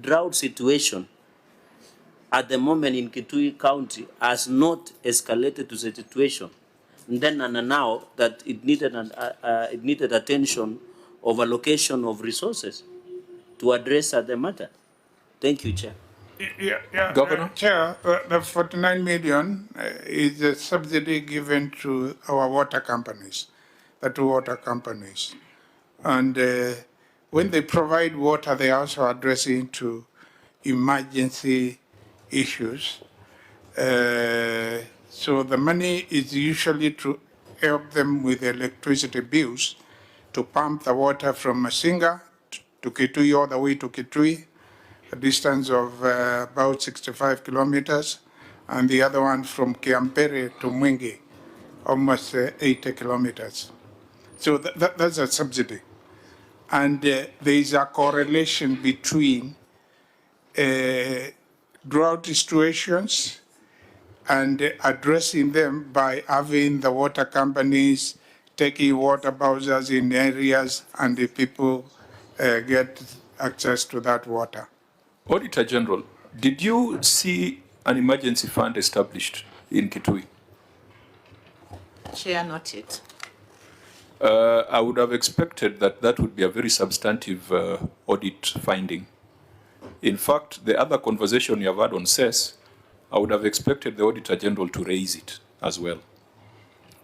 drought situation at the moment in Kitui County has not escalated to the situation then and now that it needed attention of allocation of resources to address the matter. Thank you, Chair. Yeah, Governor? Chair, the 49 million is a subsidy given to our water companies, the two water companies. And when they provide water, they are also addressing to emergency issues. So the money is usually to help them with electricity bills, to pump the water from Masinga to Kitui all the way to Kitui, a distance of about 65 kilometers, and the other one from Kiampere to Mwingi, almost 80 kilometers. So that's a subsidy. And there is a correlation between drought situations and addressing them by having the water companies taking water bowsers in areas and the people get access to that water. Auditor General, did you see an emergency fund established in Kitui? Chair, not yet. I would have expected that that would be a very substantive audit finding. In fact, the other conversation you have had on CES, I would have expected the Auditor General to raise it as well.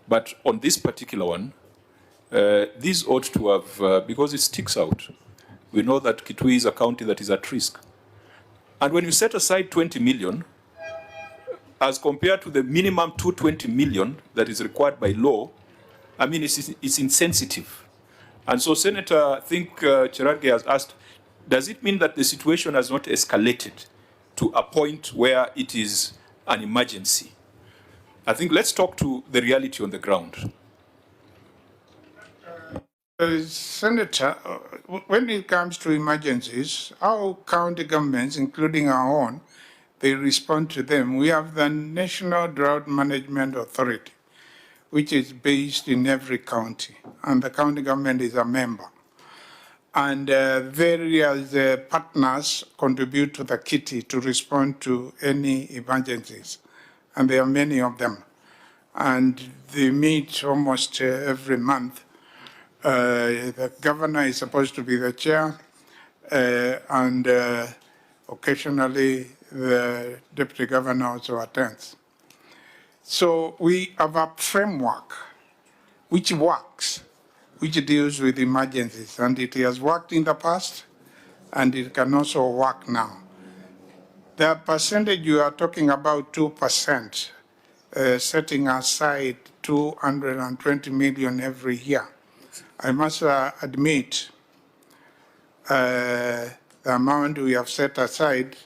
But on this particular one, this ought to have, because it sticks out. We know that Kitui is a county that is at risk. And when you set aside 20 million, as compared to the minimum 220 million that is required by law, I mean, it's insensitive. And so, Senator, I think Cherargei has asked, does it mean that the situation has not escalated to a point where it is an emergency? I think let's talk to the reality on the ground. Senator, when it comes to emergencies, our county governments, including our own, they respond to them. We have the National Drought Management Authority, which is based in every county, and the county government is a member. And various partners contribute to the kitty to respond to any emergencies, and there are many of them. And they meet almost every month. The governor is supposed to be the chair, and occasionally the deputy governor also attends. So we have a framework which works, which deals with emergencies, and it has worked in the past, and it can also work now. The percentage you are talking about, 2%, setting aside 220 million every year. I must admit the amount we have set aside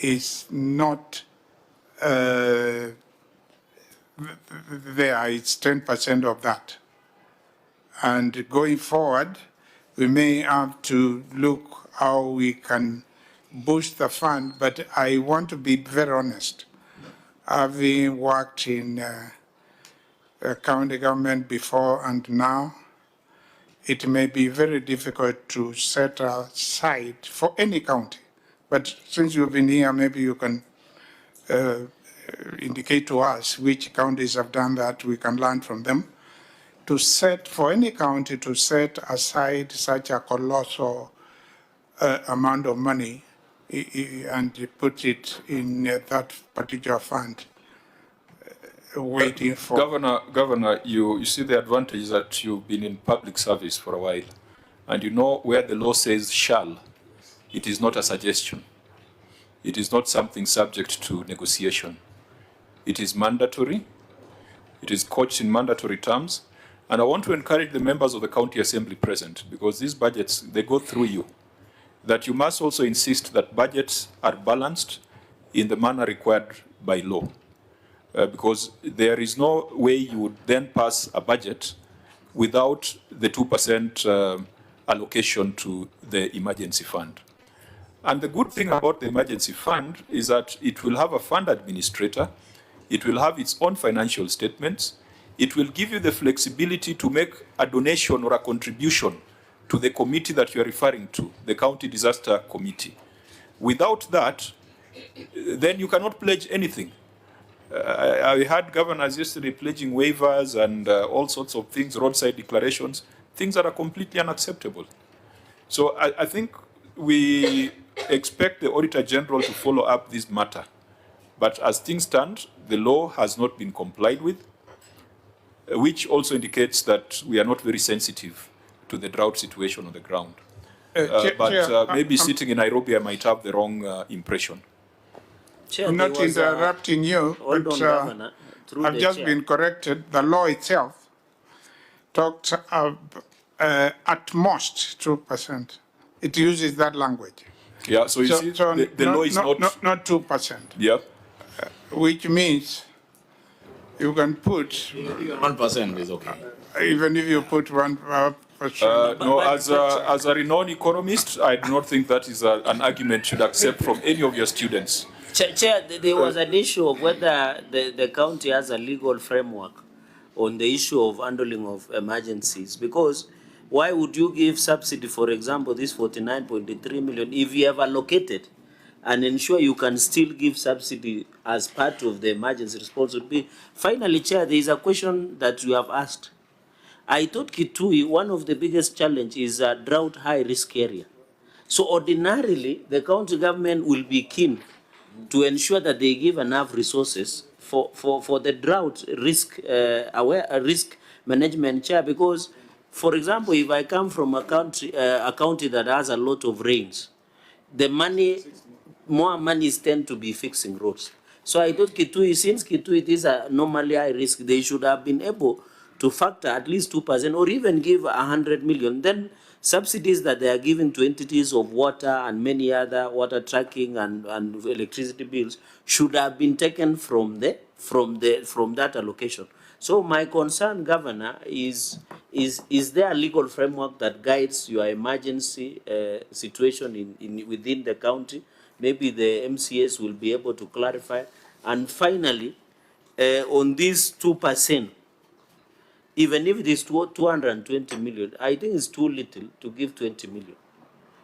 is not there. It's 10% of that. And going forward, we may have to look how we can boost the fund, but I want to be very honest. Having worked in county government before and now, it may be very difficult to set aside for any county. But since you've been here, maybe you can indicate to us which counties have done that, we can learn from them. To set, for any county to set aside such a colossal amount of money and put it in that particular fund, waiting for... Governor, you see the advantage that you've been in public service for a while, and you know where the law says shall, it is not a suggestion. It is not something subject to negotiation. It is mandatory. It is couched in mandatory terms. And I want to encourage the members of the county assembly present, because these budgets, they go through you, that you must also insist that budgets are balanced in the manner required by law. Because there is no way you would then pass a budget without the 2% allocation to the emergency fund. And the good thing about the emergency fund is that it will have a fund administrator, it will have its own financial statements, it will give you the flexibility to make a donation or a contribution to the committee that you are referring to, the County Disaster Committee. Without that, then you cannot pledge anything. I had governors yesterday pledging waivers and all sorts of things, roadside declarations, things that are completely unacceptable. So I think we expect the Auditor General to follow up this matter. But as things stand, the law has not been complied with, which also indicates that we are not very sensitive to the drought situation on the ground. Maybe sitting in Nairobi, I might have the wrong impression. Chair, I'm not interrupting you, but I've just been corrected. The law itself talks of at most 2%. It uses that language. Yeah, so you see, the law is not 2%. Yeah. Which means you can put 1% is okay. Even if you put 1%. No, as a renowned economist, I do not think that is an argument you should accept from any of your students. Chair, there was an issue of whether the county has a legal framework on the issue of handling of emergencies. Because why would you give subsidy, for example, this 49.3 million, if you have allocated and ensure you can still give subsidy as part of the emergency response would be. Finally, Chair, there is a question that you have asked. I thought Kitui, one of the biggest challenges is a drought high risk area. So ordinarily, the county government will be keen to ensure that they give enough resources for the drought risk risk management, Chair, because, for example, if I come from a county that has a lot of rains, the more money tend to be fixing roads. So I thought Kitui, since Kitui is a normally high risk, they should have been able to factor at least 2% or even give 100 million. Then subsidies that they are giving to entities of water and many other water tracking and electricity bills should have been taken from that allocation. So my concern, Governor, is there a legal framework that guides your emergency situation within the county? Maybe the MCS will be able to clarify. And finally, on this 2%, even if it is 220 million, I think it's too little to give 20 million.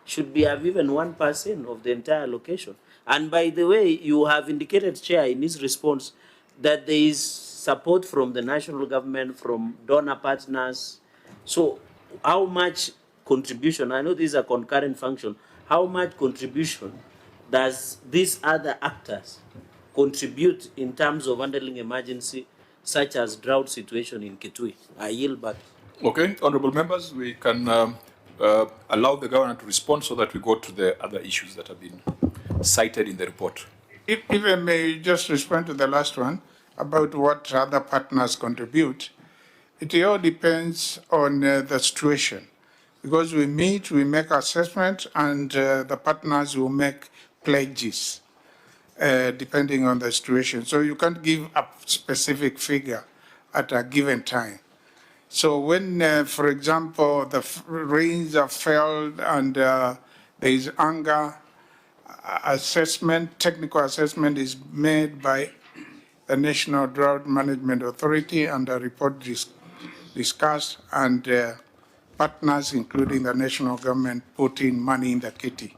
Should be have even 1% of the entire allocation. And by the way, you have indicated, Chair, in his response that there is support from the national government, from donor partners. So how much contribution, I know this is a concurrent function, how much contribution does these other actors contribute in terms of handling emergency, such as drought situation in Kitui? I yield back. Okay, honorable members, we can allow the governor to respond so that we go to the other issues that have been cited in the report. If I may just respond to the last one about what other partners contribute, it all depends on the situation. Because we meet, we make assessment, and the partners will make pledges depending on the situation. So you can't give a specific figure at a given time. So when, for example, the rains have failed and there is anger, assessment, technical assessment is made by the National Drought Management Authority and a report discussed, and partners, including the national government, put in money in the kitty.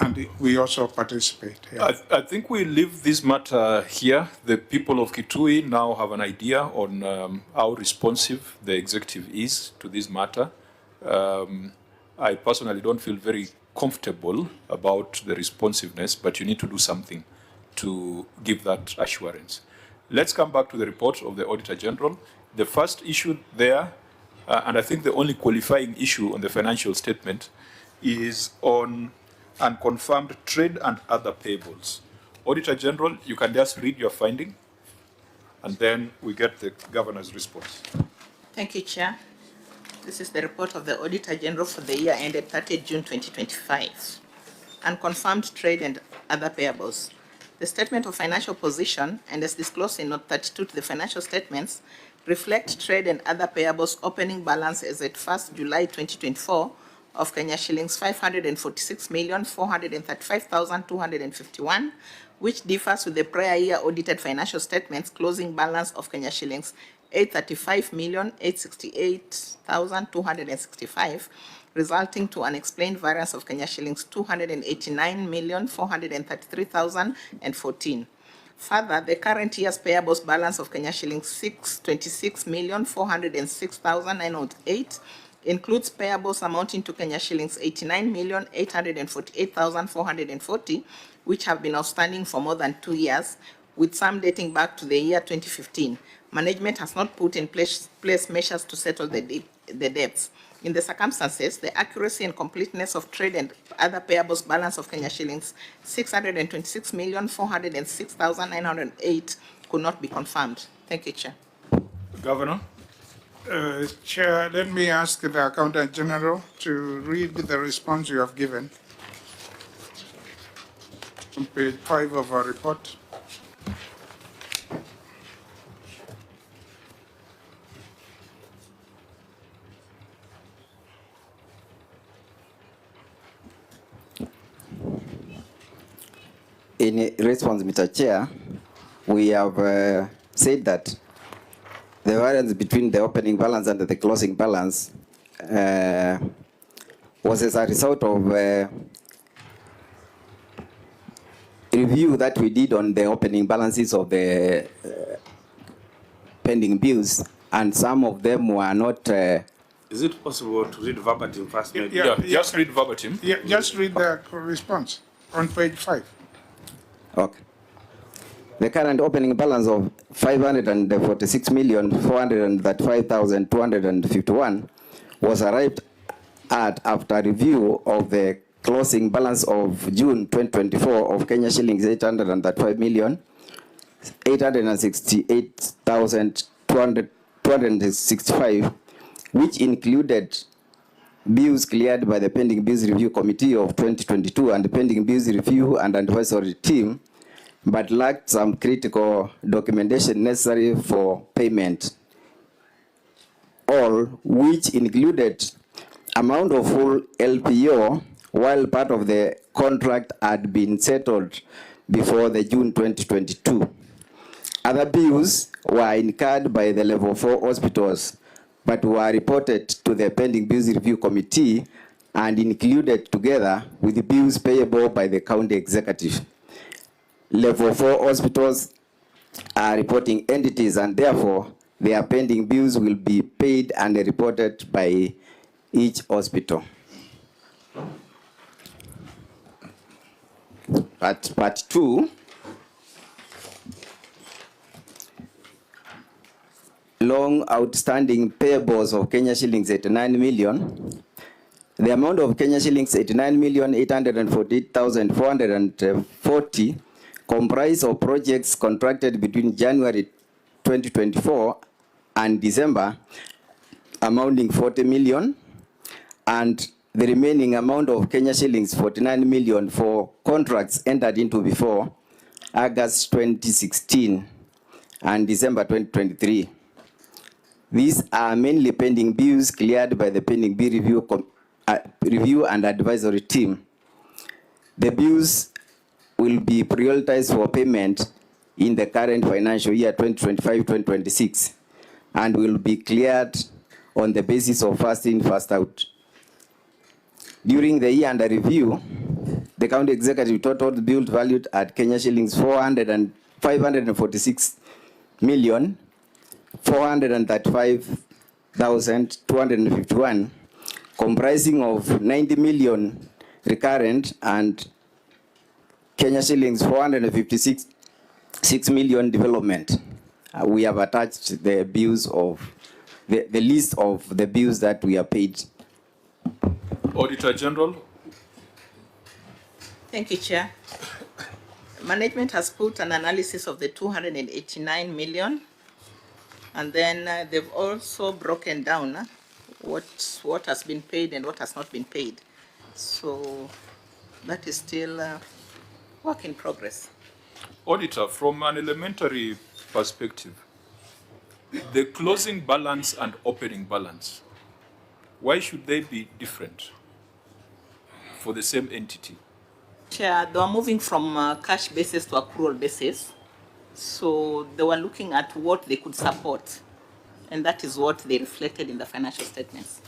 And we also participate. Yeah. I think we leave this matter here. The people of Kitui now have an idea on how responsive the executive is to this matter. I personally don't feel very comfortable about the responsiveness, but you need to do something to give that assurance. Let's come back to the report of the Auditor General. The first issue there, and I think the only qualifying issue on the financial statement, is on unconfirmed trade and other payables. Auditor General, you can just read your finding, and then we get the governor's response. Thank you, Chair. This is the report of the Auditor General for the year ended 30 June 2025. Unconfirmed trade and other payables. The statement of financial position, and as disclosed in Note 32 to the financial statements, reflect trade and other payables opening balance as at 1st July 2024 of Kenya shillings 546,435,251, which differs with the prior year audited financial statements closing balance of Kenya shillings 835,868,265, resulting to unexplained variance of Kenya shillings 289,433,014. Further, the current year's payables balance of Kenya shillings 26,406,908 includes payables amounting to Kenya shillings 89,848,440, which have been outstanding for more than 2 years, with some dating back to the year 2015. Management has not put in place measures to settle the debts. In the circumstances, the accuracy and completeness of trade and other payables balance of Kenya shillings 626,406,908 could not be confirmed. Thank you, Chair. Governor? Chair, let me ask the Accountant General to read the response you have given on page 5 of our report. In response, Mr. Chair, we have said that the variance between the opening balance and the closing balance was as a result of review that we did on the opening balances of the pending bills, and some of them were not. Is it possible to read verbatim first? Yeah, just read verbatim. Yeah, just read the response on page 5. Okay. The current opening balance of 546,435,251 was arrived at after review of the closing balance of June 2024 of Kenya shillings 835,868,265, which included bills cleared by the Pending Bills Review Committee of 2022 and the Pending Bills Review and Advisory Team, but lacked some critical documentation necessary for payment, all which included amount of full LPO, while part of the contract had been settled before the June 2022. Other bills were incurred by the level 4 hospitals, but were reported to the Pending Bills Review Committee and included together with the bills payable by the county executive. Level 4 hospitals are reporting entities, and therefore their pending bills will be paid and reported by each hospital. Part 2, long outstanding payables of Kenya shillings 89 million. The amount of Kenya shillings 89,848,440 comprise of projects contracted between January 2024 and December, amounting 40 million, and the remaining amount of Kenya shillings 49 million for contracts entered into before August 2016 and December 2023. These are mainly pending bills cleared by the Pending Bill Review and Advisory Team. The bills will be prioritized for payment in the current financial year 2025-2026 and will be cleared on the basis of first in, first out. During the year under review, the county executive total bill valued at Kenya shillings 546,435,251, comprising of 90 million recurrent and Kenya shillings 456 million development. We have attached the bills of the list of the bills that we are paid. Auditor General. Thank you, Chair. Management has put an analysis of the 289 million, and then they've also broken down what has been paid and what has not been paid. So that is still work in progress. Auditor, from an elementary perspective, the closing balance and opening balance, why should they be different for the same entity? Chair, they were moving from cash basis to accrual basis. So they were looking at what they could support, and that is what they reflected in the financial statements.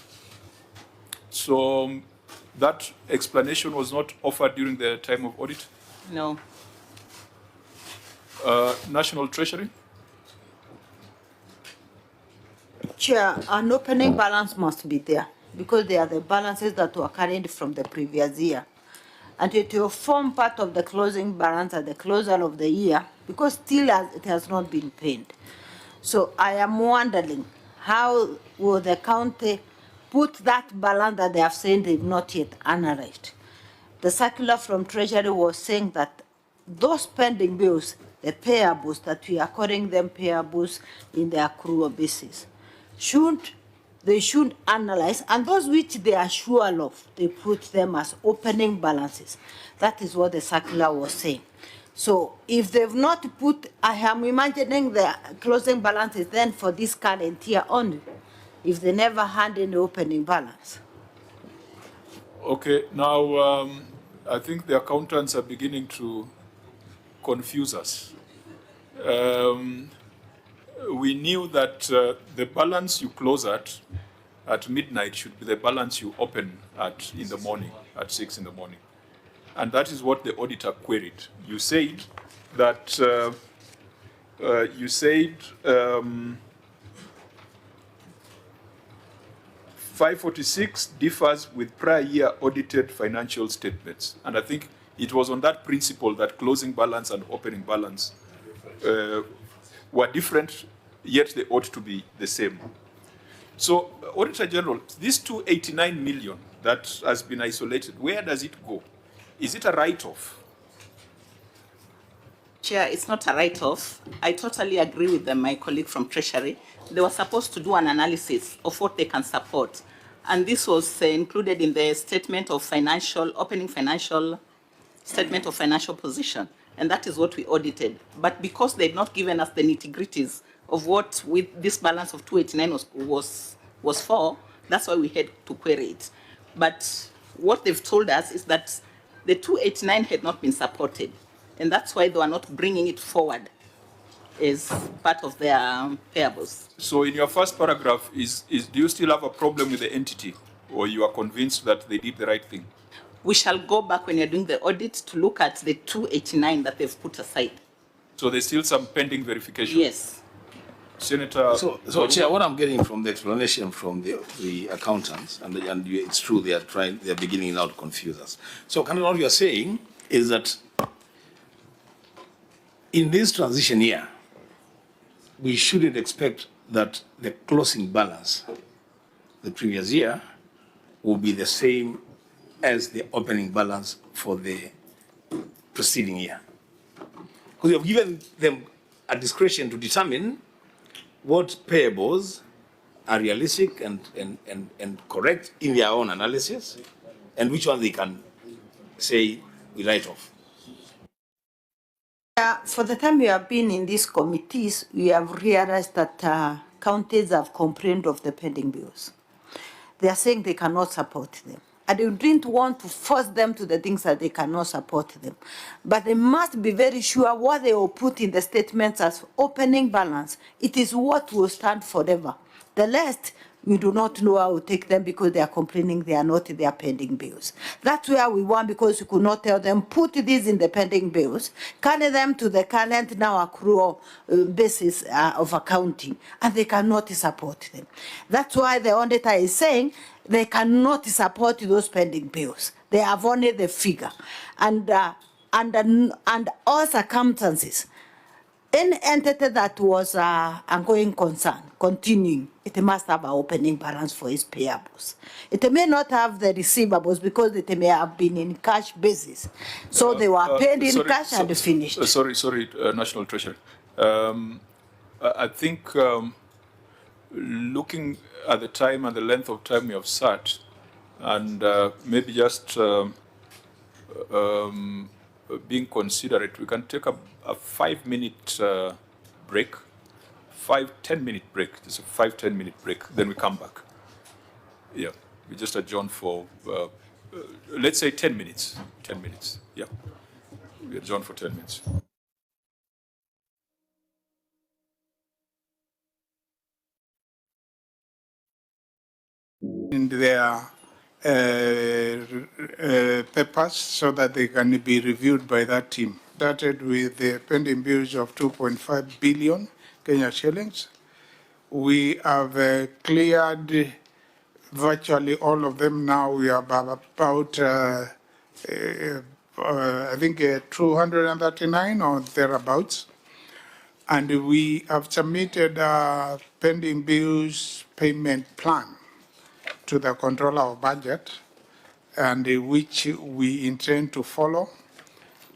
So that explanation was not offered during the time of audit? No. National Treasury? Chair, an opening balance must be there because they are the balances that were carried from the previous year. And it will form part of the closing balance at the closure of the year because still it has not been paid. So I am wondering, how will the county put that balance that they have said they've not yet analyzed? The circular from Treasury was saying that those pending bills, the payables, that we are calling them payables in the accrual basis, they should analyze, and those which they are sure of, they put them as opening balances. That is what the circular was saying. So if they've not put, I am imagining the closing balances then for this current year only, if they never had any opening balance. Okay, now I think the accountants are beginning to confuse us. We knew that the balance you close at midnight should be the balance you open in the morning, at 6 in the morning. And that is what the auditor queried. You said that 546 differs with prior year audited financial statements. And I think it was on that principle that closing balance and opening balance were different, yet they ought to be the same. So, Auditor General, this 289 million that has been isolated, where does it go? Is it a write-off? Chair, it's not a write-off. I totally agree with my colleague from Treasury. They were supposed to do an analysis of what they can support. And this was included in the statement of opening financial statement of financial position. And that is what we audited. But because they've not given us the nitty-gritties of what with this balance of 289 was for, that's why we had to query it. But what they've told us is that the 289 had not been supported. And that's why they are not bringing it forward as part of their payables. So in your first paragraph, do you still have a problem with the entity, or you are convinced that they did the right thing? We shall go back when you're doing the audit to look at the 289 that they've put aside. So there's still some pending verification? Yes. Senator. So Chair, what I'm getting from the explanation from the accountants, and it's true, they're beginning now to confuse us. So what you're saying is that in this transition year, we shouldn't expect that the closing balance the previous year will be the same as the opening balance for the preceding year. Because you have given them a discretion to determine what payables are realistic and correct in their own analysis, and which one they can say we write off. For the time we have been in these committees, we have realized that counties have complained of the pending bills. They are saying they cannot support them. And we didn't want to force them to the things that they cannot support them. But they must be very sure what they will put in the statements as opening balance. It is what will stand forever. The rest, we do not know how to take them because they are complaining they are not in their pending bills. That's where we want, because we could not tell them, put these in the pending bills, carry them to the current now accrual basis of accounting, and they cannot support them. That's why the auditor is saying they cannot support those pending bills. They have only the figure. And all circumstances, any entity that was a going concern, continuing, it must have an opening balance for its payables. It may not have the receivables because it may have been in cash basis. So they were paid in cash and finished. Sorry, National Treasury. I think looking at the time and the length of time we have sat, and maybe just being considerate, we can take a 5-minute break, 10-minute break, just a 5-10 minute break, then we come back. Yeah, we just adjourn for, let's say 10 minutes, 10 minutes, yeah. We adjourn for 10 minutes. In their papers so that they can be reviewed by that team. Started with the pending bills of 2.5 billion Kenya shillings. We have cleared virtually all of them now. We have about, I think, 239 or thereabouts. And we have submitted a pending bills payment plan to the controller of budget, and which we intend to follow.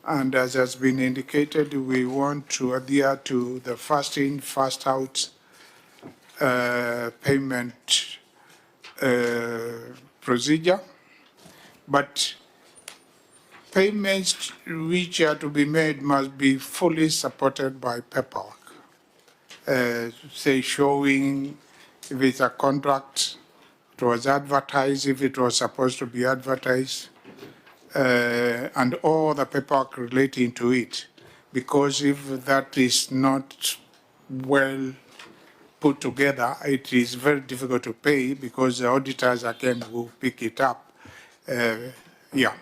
And as has been indicated, we want to adhere to the first in, first out payment procedure. But payments which are to be made must be fully supported by paperwork. Say showing if it's a contract, it was advertised, if it was supposed to be advertised, and all the paperwork relating to it. Because if that is not well put together, it is very difficult to pay because the auditors again will pick it up. Yeah.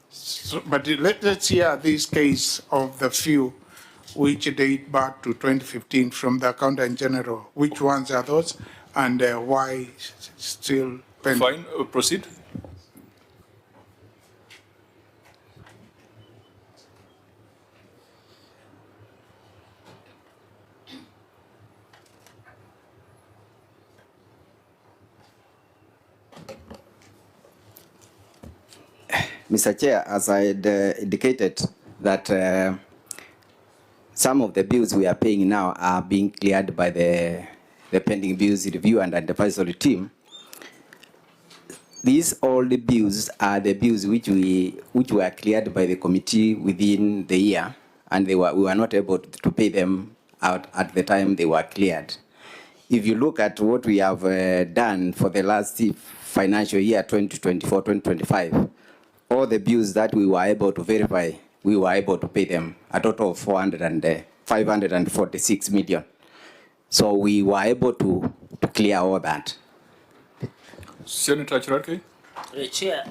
So, but let's hear this case of the few which date back to 2015 from the Accountant General. Which ones are those and why still pending? Fine, proceed. Mr. Chair, as I had indicated that some of the bills we are paying now are being cleared by the pending bills review and advisory team. These all the bills are the bills which were cleared by the committee within the year, and we were not able to pay them out at the time they were cleared. If you look at what we have done for the last financial year, 2024-2025, all the bills that we were able to verify, we were able to pay them a total of 546 million. So we were able to clear all that. Senator Chiraki. Chair,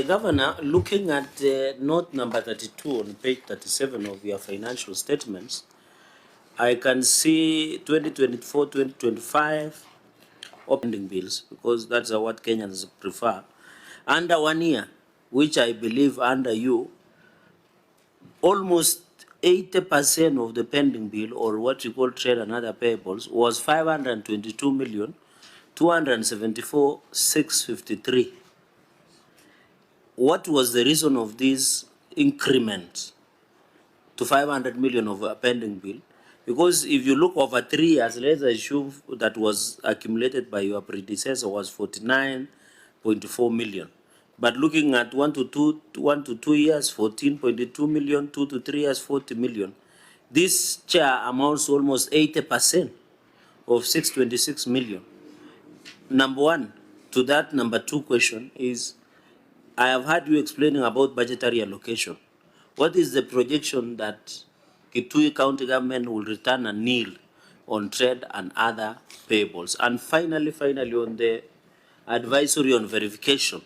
Governor, looking at note number 32 on page 37 of your financial statements, I can see 2024-2025 pending bills, because that's what Kenyans prefer. Under 1 year, which I believe under you, almost 80% of the pending bill, or what you call trade and other payables, was 522,274,653. What was the reason of this increment to 500 million of a pending bill? Because if you look over 3 years, let's assume that was accumulated by your predecessor was 49.4 million. But looking at 1 to 2 years, 14.2 million, 2 to 3 years, 40 million. This chair amounts to almost 80% of 626 million. Number one, to that number two question is, I have heard you explaining about budgetary allocation. What is the projection that Kitui County government will return a nil on trade and other payables? And finally, on the advisory on verification,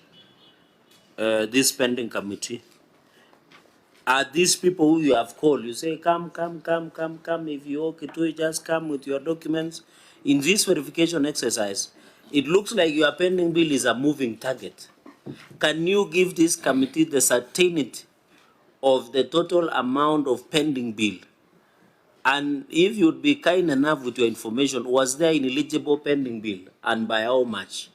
this pending committee, are these people who you have called? You say, come, if you okay to just come with your documents. In this verification exercise, it looks like your pending bill is a moving target. Can you give this committee the certainty of the total amount of pending bill? And if you'd be kind enough with your information, was there an eligible pending bill and by how much?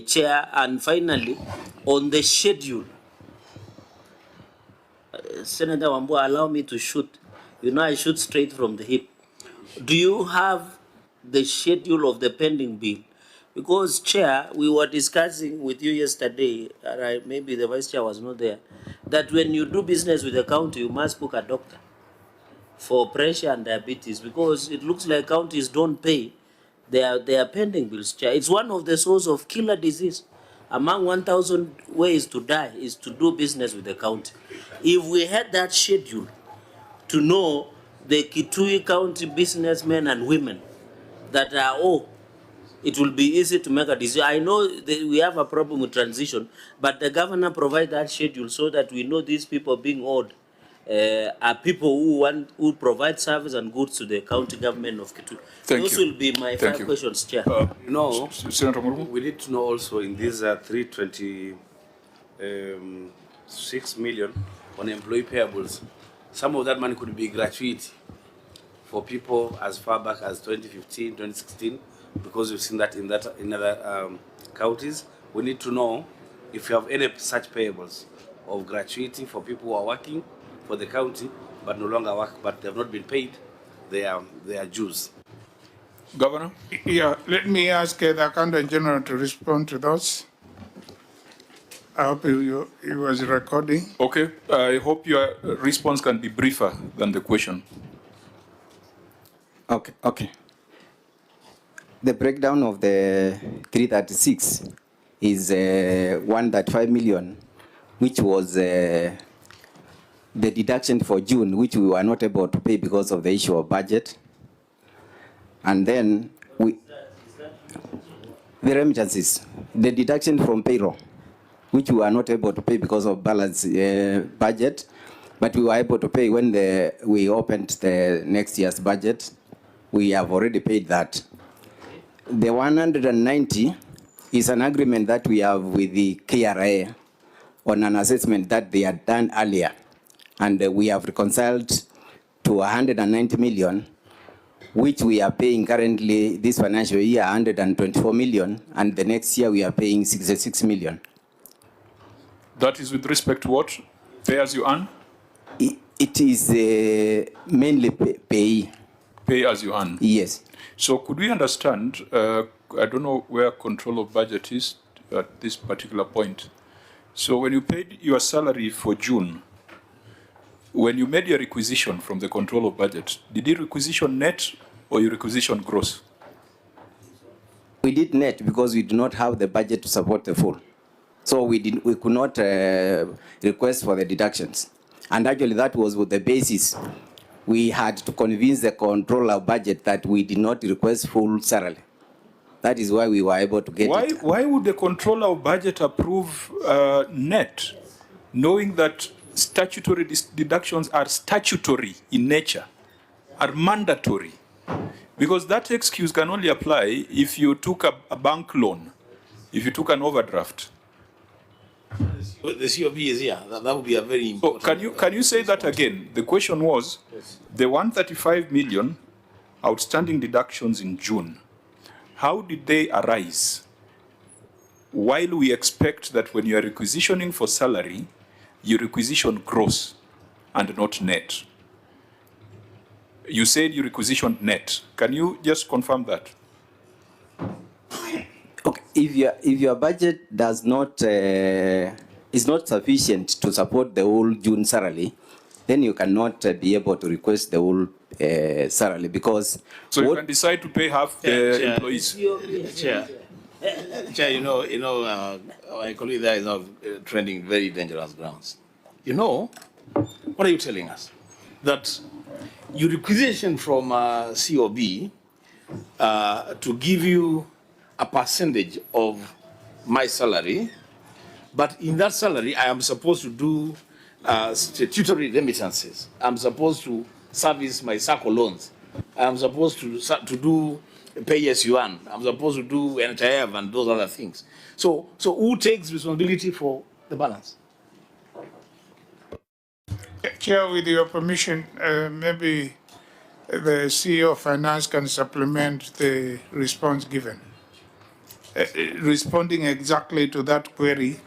Chair, and finally, on the schedule, Senator Wambua, allow me to shoot. You know I shoot straight from the hip. Do you have the schedule of the pending bill? Because, Chair, we were discussing with you yesterday, and maybe the Vice Chair was not there, that when you do business with the county, you must book a doctor for pressure and diabetes, because it looks like counties don't pay their pending bills, Chair. It's one of the sources of killer disease. Among 1,000 ways to die is to do business with the county. If we had that schedule to know the Kitui County businessmen and women that are it will be easy to make a decision. I know that we have a problem with transition, but the governor provide that schedule so that we know these people being owed are people who provide service and goods to the county government of Kitui. Those will be my five questions, Chair. Senator Murmu? We need to know also in these 326 million on employee payables, some of that money could be gratuity for people as far back as 2015, 2016, because we've seen that in other counties. We need to know if you have any such payables of gratuity for people who are working for the county but no longer work, but they have not been paid their dues. Governor? Yeah, let me ask the Accountant General to respond to those. I hope he was recording. Okay, I hope your response can be briefer than the question. Okay. The breakdown of the 336 is 135 million, which was the deduction for June, which we were not able to pay because of the issue of budget. And then the remittances, the deduction from payroll, which we were not able to pay because of balance budget, but we were able to pay when we opened the next year's budget. We have already paid that. The 190 is an agreement that we have with the KRA on an assessment that they had done earlier. And we have reconciled to 190 million, which we are paying currently this financial year 124 million, and the next year we are paying 66 million. That is with respect to what? Pay as you earn? It is mainly pay. Pay as you earn? Yes. So could we understand, I don't know where control of budget is at this particular point. So when you paid your salary for June, when you made your requisition from the control of budget, did you requisition net or you requisition gross? We did net because we do not have the budget to support the full. So we could not request for the deductions. And actually that was with the basis. We had to convince the controller budget that we did not request full salary. That is why we were able to get it. Why would the controller of budget approve net, knowing that statutory deductions are statutory in nature, are mandatory? Because that excuse can only apply if you took a bank loan, if you took an overdraft. The COB is here. That would be a very important. So can you say that again? The question was, the 135 million outstanding deductions in June, how did they arise? While we expect that when you are requisitioning for salary, you requisition gross and not net. You said you requisitioned net. Can you just confirm that? Okay. If your budget does not is not sufficient to support the whole June salary, then you cannot be able to request the whole salary because. So you can decide to pay half the employees. Chair, my colleague there is now trending very dangerous grounds. What are you telling us? That you requisition from COB to give you a percentage of my salary, but in that salary, I am supposed to do statutory remittances. I'm supposed to service my SACCO loans. I'm supposed to do pay as you earn. I'm supposed to do NHIF and those other things. So who takes responsibility for the balance? Chair, with your permission, maybe the CEO of Finance can supplement the response given. Responding exactly to that query.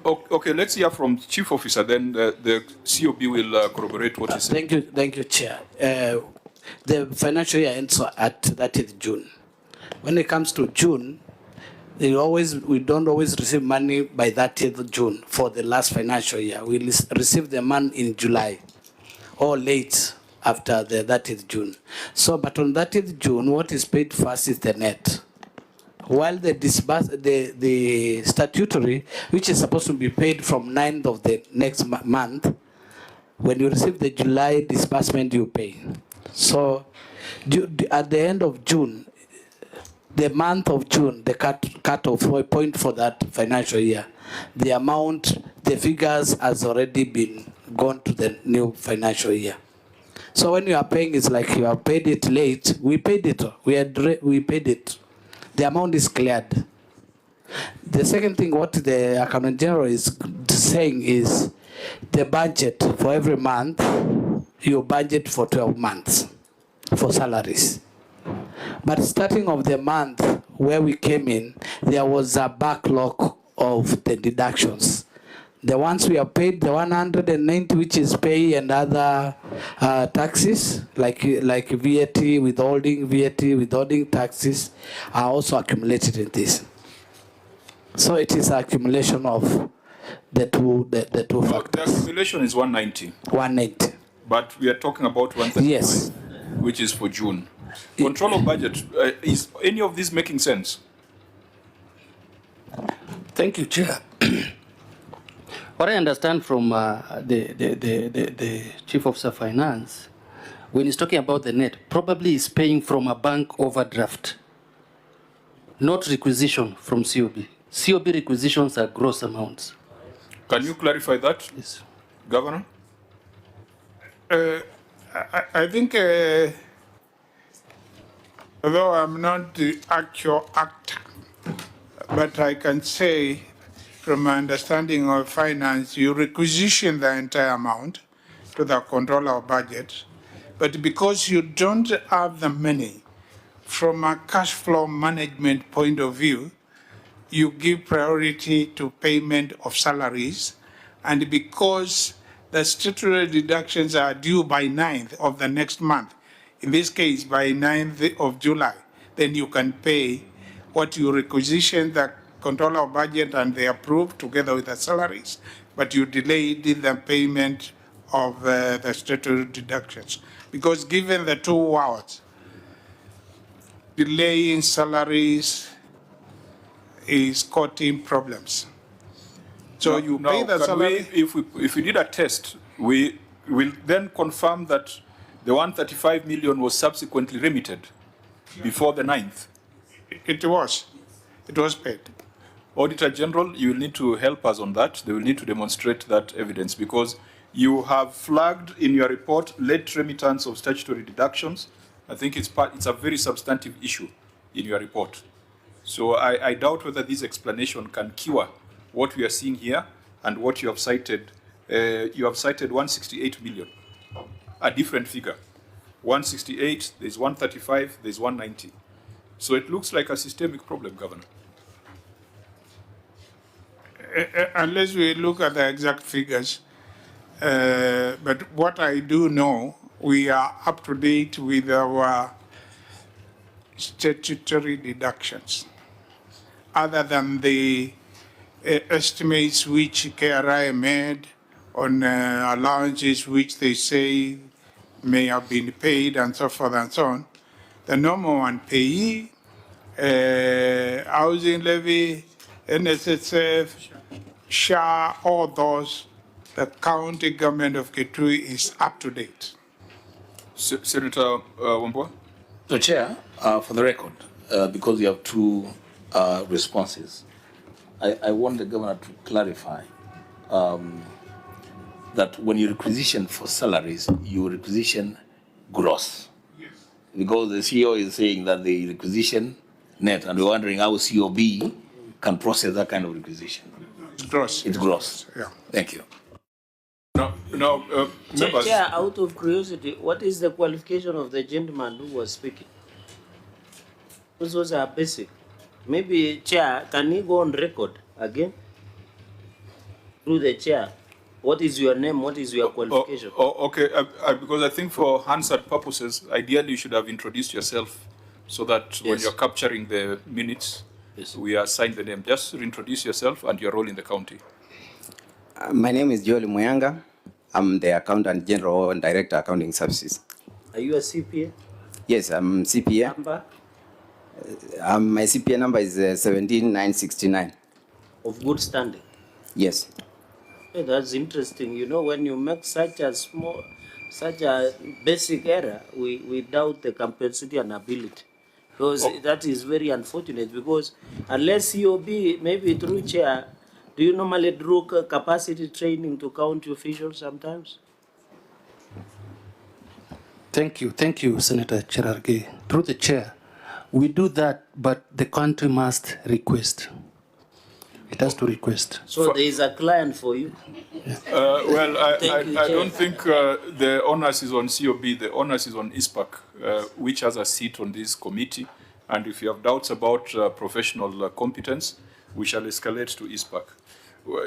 Okay, let's hear from Chief Officer, then the COB will corroborate what he said. Thank you, Chair. The financial year ends at 30th June. When it comes to June, we don't always receive money by 30th June for the last financial year. We receive the money in July or late after the 30th June. So, but on 30th June, what is paid first is the net. While the statutory, which is supposed to be paid from 9th of the next month, when you receive the July disbursement, you pay. So at the end of June, the month of June, the cut-off point for that financial year, the amount, the figures has already been gone to the new financial year. So when you are paying, it's like you have paid it late. We paid it. We paid it. The amount is cleared. The second thing, what the Accountant General is saying is the budget for every month, you budget for 12 months for salaries. But starting of the month where we came in, there was a backlog of the deductions. The ones we have paid, the 190, which is pay and other taxes, like VAT, withholding taxes, are also accumulated in this. So it is accumulation of the two factors. The accumulation is 190. 190. But we are talking about 135, yes, which is for June. Control of budget, is any of this making sense? Thank you, Chair. What I understand from the Chief Officer of Finance, when he's talking about the net, probably he's paying from a bank overdraft, not requisition from COB. COB requisitions are gross amounts. Can you clarify that, yes, Governor? I think, although I'm not the actual actor, but I can say from my understanding of finance, you requisition the entire amount to the controller of budget, but because you don't have the money, from a cash flow management point of view, you give priority to payment of salaries, and because the statutory deductions are due by 9th of the next month, in this case by 9th of July, then you can pay what you requisition the controller of budget and they approve together with the salaries, but you delayed the payment of the statutory deductions. Because given the 2 hours, delaying salaries is causing problems. So you pay the salary. If we did a test, we will then confirm that the 135 million was subsequently remitted before the 9th. It was paid. Auditor General, you will need to help us on that. They will need to demonstrate that evidence because you have flagged in your report late remittance of statutory deductions. I think it's a very substantive issue in your report. So I doubt whether this explanation can cure what we are seeing here and what you have cited. You have cited 168 million, a different figure. 168, there's 135, there's 190. So it looks like a systemic problem, Governor. Unless we look at the exact figures, but what I do know, we are up to date with our statutory deductions, other than the estimates which KRI made on allowances which they say may have been paid and so forth and so on. The normal one, payee, housing levy, NSSF, SHA, all those, the county government of Kitui is up to date. Senator Wambua? So, Chair, for the record, because you have 2 responses, I want the Governor to clarify that when you requisition for salaries, you requisition gross. Yes. Because the CEO is saying that the requisition net, and we're wondering how COB can process that kind of requisition. It's gross. It's gross. Yeah. Thank you. Members. Chair, out of curiosity, what is the qualification of the gentleman who was speaking? Those was a basic. Maybe, Chair, can he go on record again? Through the Chair. What is your name? What is your qualification? Okay, because I think for Hansard purposes, ideally you should have introduced yourself so that when you're capturing the minutes, we assign the name. Just introduce yourself and your role in the county. My name is Joel Muyanga. I'm the Accountant General and Director Accounting Services. Are you a CPA? Yes, I'm CPA. Number? My CPA number is 17969. Of good standing? Yes. Hey, that's interesting. You know, when you make such a basic error, we doubt the capacity and ability. Because that is very unfortunate, because unless COB, maybe through chair, do you normally do capacity training to county officials sometimes? Thank you, Senator Cherargei. Through the chair, we do that, but the country must request. It has to request. So there is a client for you. Well, I you, don't think the onus is on COB. The onus is on ISPAC, which has a seat on this committee. And if you have doubts about professional competence, we shall escalate to ISPAC.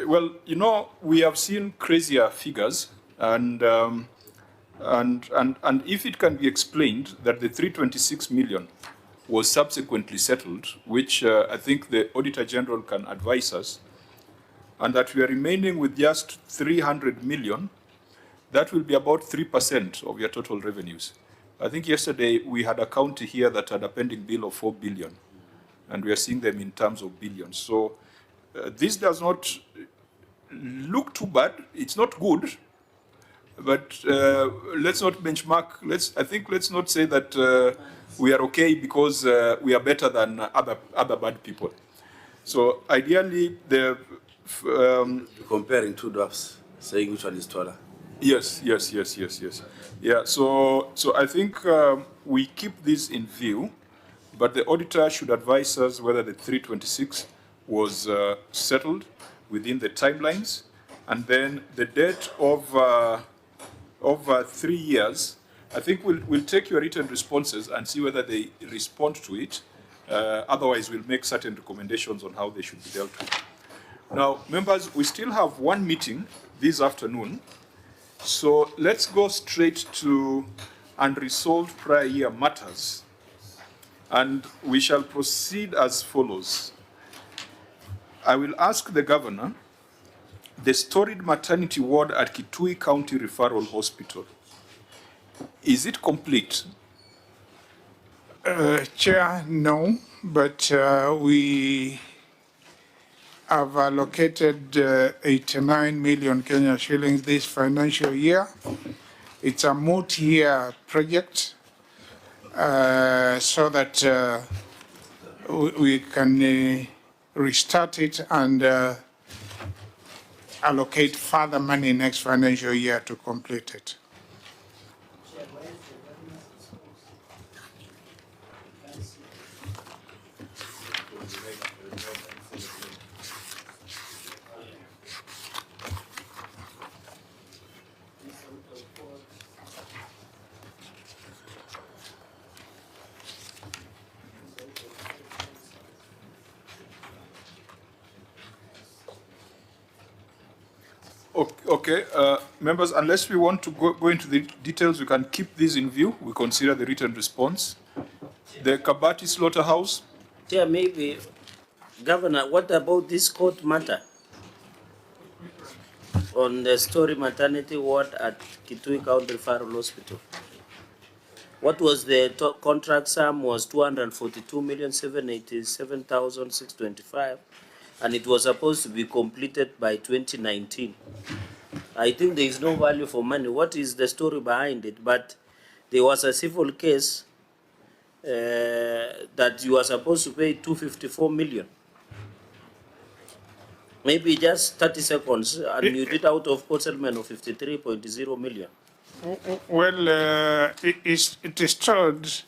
Well, you know, we have seen crazier figures, and if it can be explained that the 326 million was subsequently settled, which I think the Auditor General can advise us, and that we are remaining with just 300 million, that will be about 3% of your total revenues. I think yesterday we had a county here that had a pending bill of 4 billion, and we are seeing them in terms of billions. So this does not look too bad. It's not good, but let's not benchmark. Let's not say that we are okay because we are better than other bad people. So ideally, comparing two dwarfs, saying which one is taller. Yes. Yeah. So I think we keep this in view, but the auditor should advise us whether the 326 was settled within the timelines, and then the debt of 3 years. I think we'll take your written responses and see whether they respond to it. Otherwise, we'll make certain recommendations on how they should be dealt with. Now, members, we still have one meeting this afternoon. So let's go straight to unresolved prior year matters. And we shall proceed as follows. I will ask the governor, the storied maternity ward at Kitui County Referral Hospital, is it complete? Chair, no, but we have allocated 89 million Kenya shillings this financial year. It's a multi-year project so that we can restart it and allocate further money next financial year to complete it. Okay, members, unless we want to go into the details, we can keep this in view. We consider the written response. The Kabati Slaughterhouse. Yeah, maybe, Governor, what about this court matter on the story maternity ward at Kitui County Referral Hospital? What was the contract sum was 242,787,625, and it was supposed to be completed by 2019. I think there is no value for money. What is the story behind it? But there was a civil case that you are supposed to pay 254 million. Maybe just 30 seconds, and you did out of court settlement of 53.0 million. Well, it is told,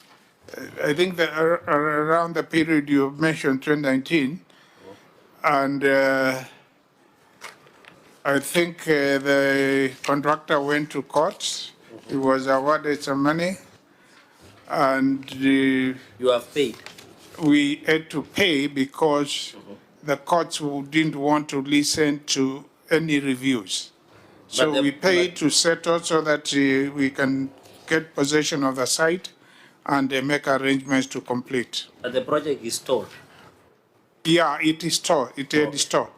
I think that around the period you mentioned, 2019, and I think the contractor went to court. He was awarded some money, and you have paid. We had to pay because the courts didn't want to listen to any reviews. So we paid to settle so that we can get possession of the site and make arrangements to complete. But the project is stalled. Yeah, it is stalled. It is stalled.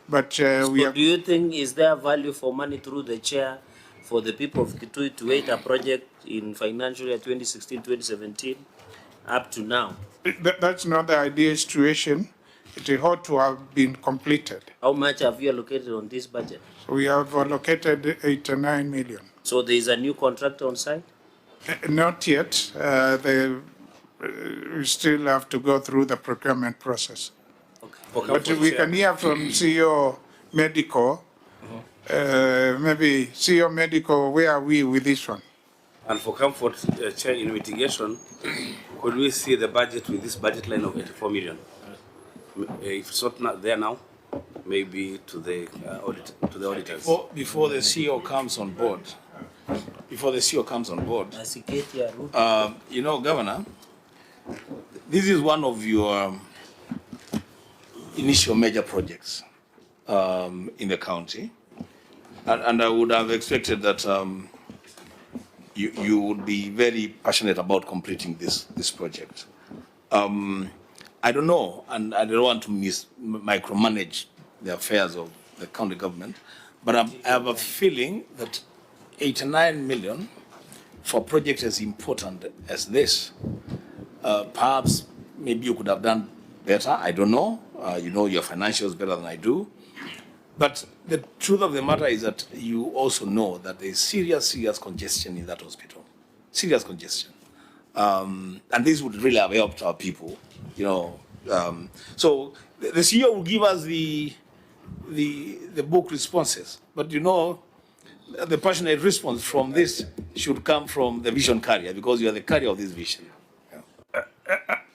But we have. Do you think is there value for money through the chair for the people of Kitui to wait a project in financial year 2016-2017 up to now? That's not the ideal situation. It ought to have been completed. How much have you allocated on this budget? We have allocated 89 million. So there is a new contractor on site? Not yet. The we still have to go through the procurement process. Okay. But we can hear from CEO Medical, maybe CEO Medical, where are we with this one? And for comfort, Chair, in mitigation, could we see the budget with this budget line of 84 million? If it's not there now, maybe to the auditors. Before the CEO comes on board, you know, Governor, this is one of your initial major projects in the county, and I would have expected that you would be very passionate about completing this project. I don't know, and I don't want to micromanage the affairs of the county government, but I have a feeling that 89 million for a project as important as this, perhaps maybe you could have done better. I don't know. You know your financials better than I do. But the truth of the matter is that you also know that there is serious congestion in that hospital. Serious congestion. And this would really have helped our people, you know. So the CEO will give us the book responses. But you know, the passionate response from this should come from the vision carrier, because you are the carrier of this vision.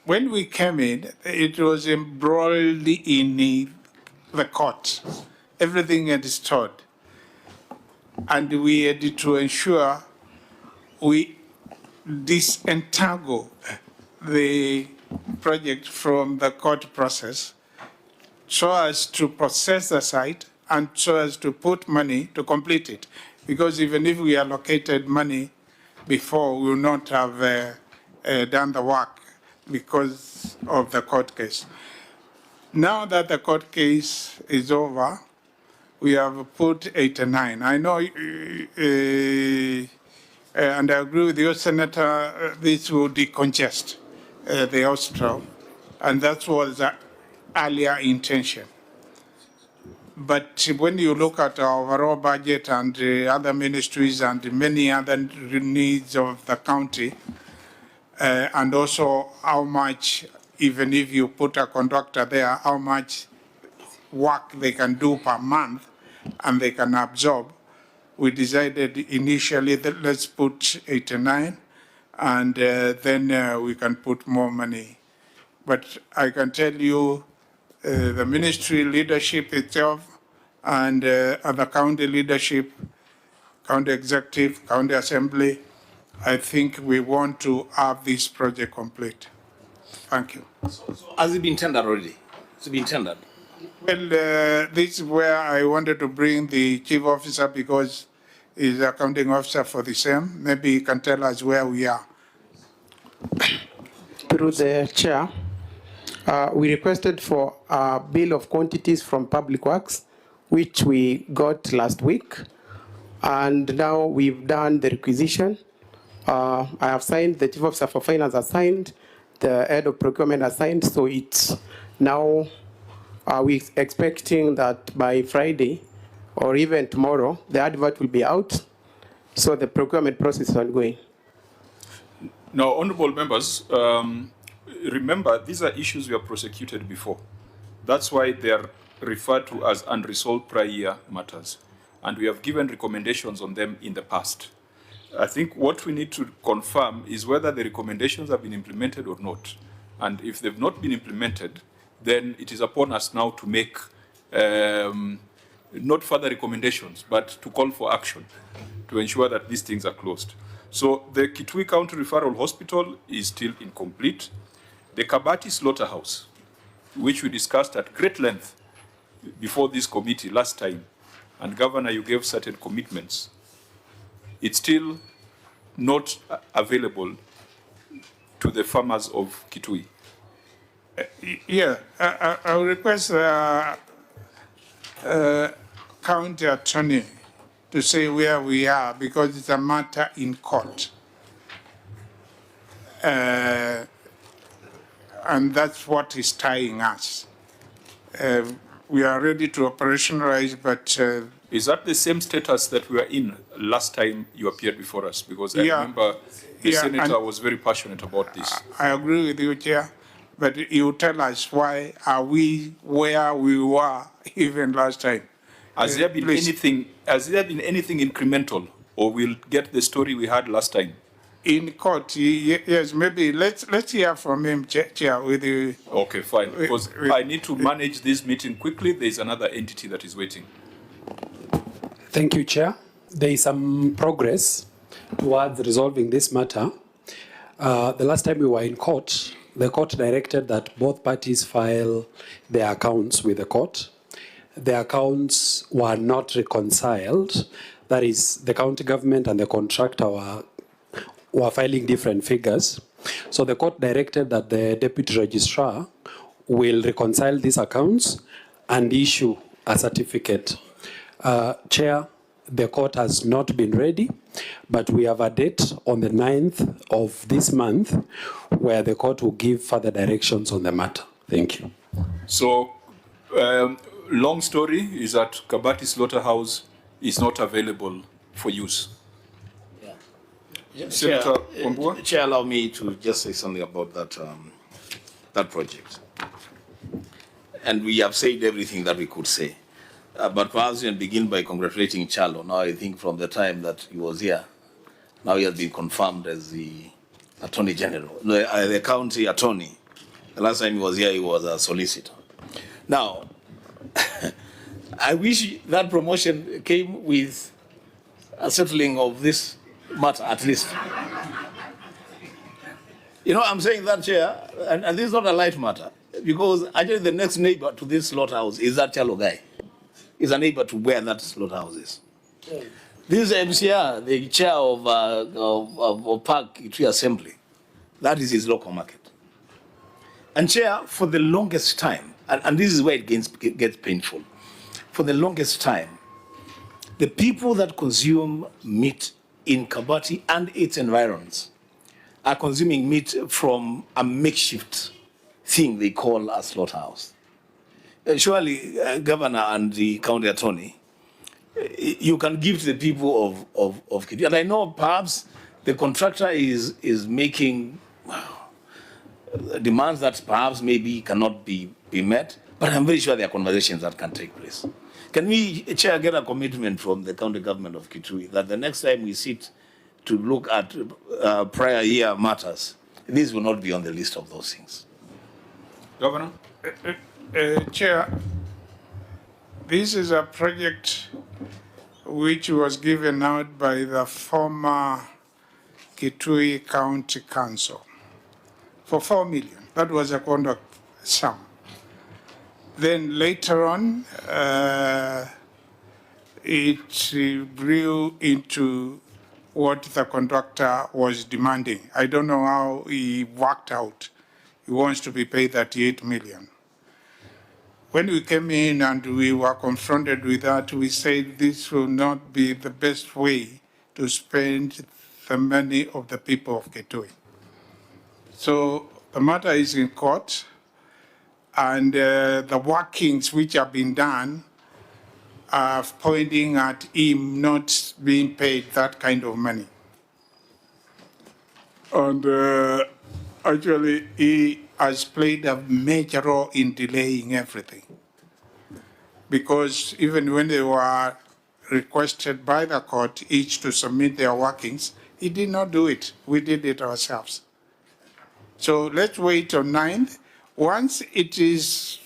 When we came in, it was embroiled in the court. Everything had stood. And we had to ensure we disentangle the project from the court process so as to process the site and so as to put money to complete it. Because even if we allocated money before, we would not have done the work because of the court case. Now that the court case is over, we have put 89. I know, and I agree with you, Senator, this will decongest the hospital, and that was the earlier intention. But when you look at our overall budget and other ministries and many other needs of the county, and also how much, even if you put a contractor there, how much work they can do per month and they can absorb, we decided initially that let's put 89 and then we can put more money. But I can tell you the ministry leadership itself and other county leadership, county executive, county assembly, I think we want to have this project complete. Thank you. Has it been tendered already? Has it been tendered? Well, this is where I wanted to bring the chief officer because he's the accounting officer for the same. Maybe he can tell us where we are. Through the chair, we requested for a bill of quantities from Public Works, which we got last week. And now we've done the requisition. I have signed, the chief officer for finance has signed, the head of procurement has signed, so it's now, we're expecting that by Friday or even tomorrow, the advert will be out, so the procurement process is ongoing. Now, honorable members, remember, these are issues we have prosecuted before. That's why they are referred to as unresolved prior year matters. And we have given recommendations on them in the past. I think what we need to confirm is whether the recommendations have been implemented or not. And if they've not been implemented, then it is upon us now to make not further recommendations, but to call for action to ensure that these things are closed. So the Kitui County Referral Hospital is still incomplete. The Kabati Slaughterhouse, which we discussed at great length before this committee last time, and Governor, you gave certain commitments, it's still not available to the farmers of Kitui. Yeah, I will request county attorney to say where we are because it's a matter in court. And that's what is tying us. We are ready to operationalize, but Is that the same status that we were in last time you appeared before us? Because I remember the senator was very passionate about this. I agree with you, Chair, but you tell us why are we where we were even last time? Has there been anything? Has there been anything incremental, or we'll get the story we had last time? In court, yes, maybe let's hear from him, Chair, with you. Okay, fine. Because I need to manage this meeting quickly. There's another entity that is waiting. Thank you, Chair. There is some progress towards resolving this matter. The last time we were in court, the court directed that both parties file their accounts with the court. The accounts were not reconciled. That is, the county government and the contractor were filing different figures. So the court directed that the deputy registrar will reconcile these accounts and issue a certificate. Chair, the court has not been ready, but we have a date on the 9th of this month where the court will give further directions on the matter. Thank you. So, long story is that Kabati Slaughterhouse is not available for use. Chair, allow me to just say something about that project. And we have said everything that we could say. But perhaps we can begin by congratulating Charlo. Now I think from the time that he was here, now he has been confirmed as the Attorney General, the county attorney. The last time he was here, he was a solicitor. Now, I wish that promotion came with a settling of this matter, at least. You know, I'm saying that, Chair, and this is not a light matter, because actually the next neighbor to this slaughterhouse is that Charlo guy. He's a neighbor to where that slaughterhouse is. Yeah. This MCR, the chair of Park Kitui Assembly, that is his local market. And Chair, for the longest time, and this is where it gets painful, for the longest time, the people that consume meat in Kabati and its environs are consuming meat from a makeshift thing they call a slaughterhouse. Surely, Governor and the county attorney, you can give to the people of Kitui. And I know perhaps the contractor is making demands that perhaps maybe cannot be met, but I'm very sure there are conversations that can take place. Can we, Chair, get a commitment from the county government of Kitui that the next time we sit to look at prior year matters, this will not be on the list of those things? Governor? Chair, this is a project which was given out by the former Kitui County Council for 4 million. That was a contract sum. Then later on, it grew into what the contractor was demanding. I don't know how he worked out. He wants to be paid 38 million. When we came in and we were confronted with that, we said this will not be the best way to spend the money of the people of Kitui. So the matter is in court, and the workings which have been done are pointing at him not being paid that kind of money. And actually, he has played a major role in delaying everything. Because even when they were requested by the court each to submit their workings, he did not do it. We did it ourselves. So let's wait on 9th. Once it is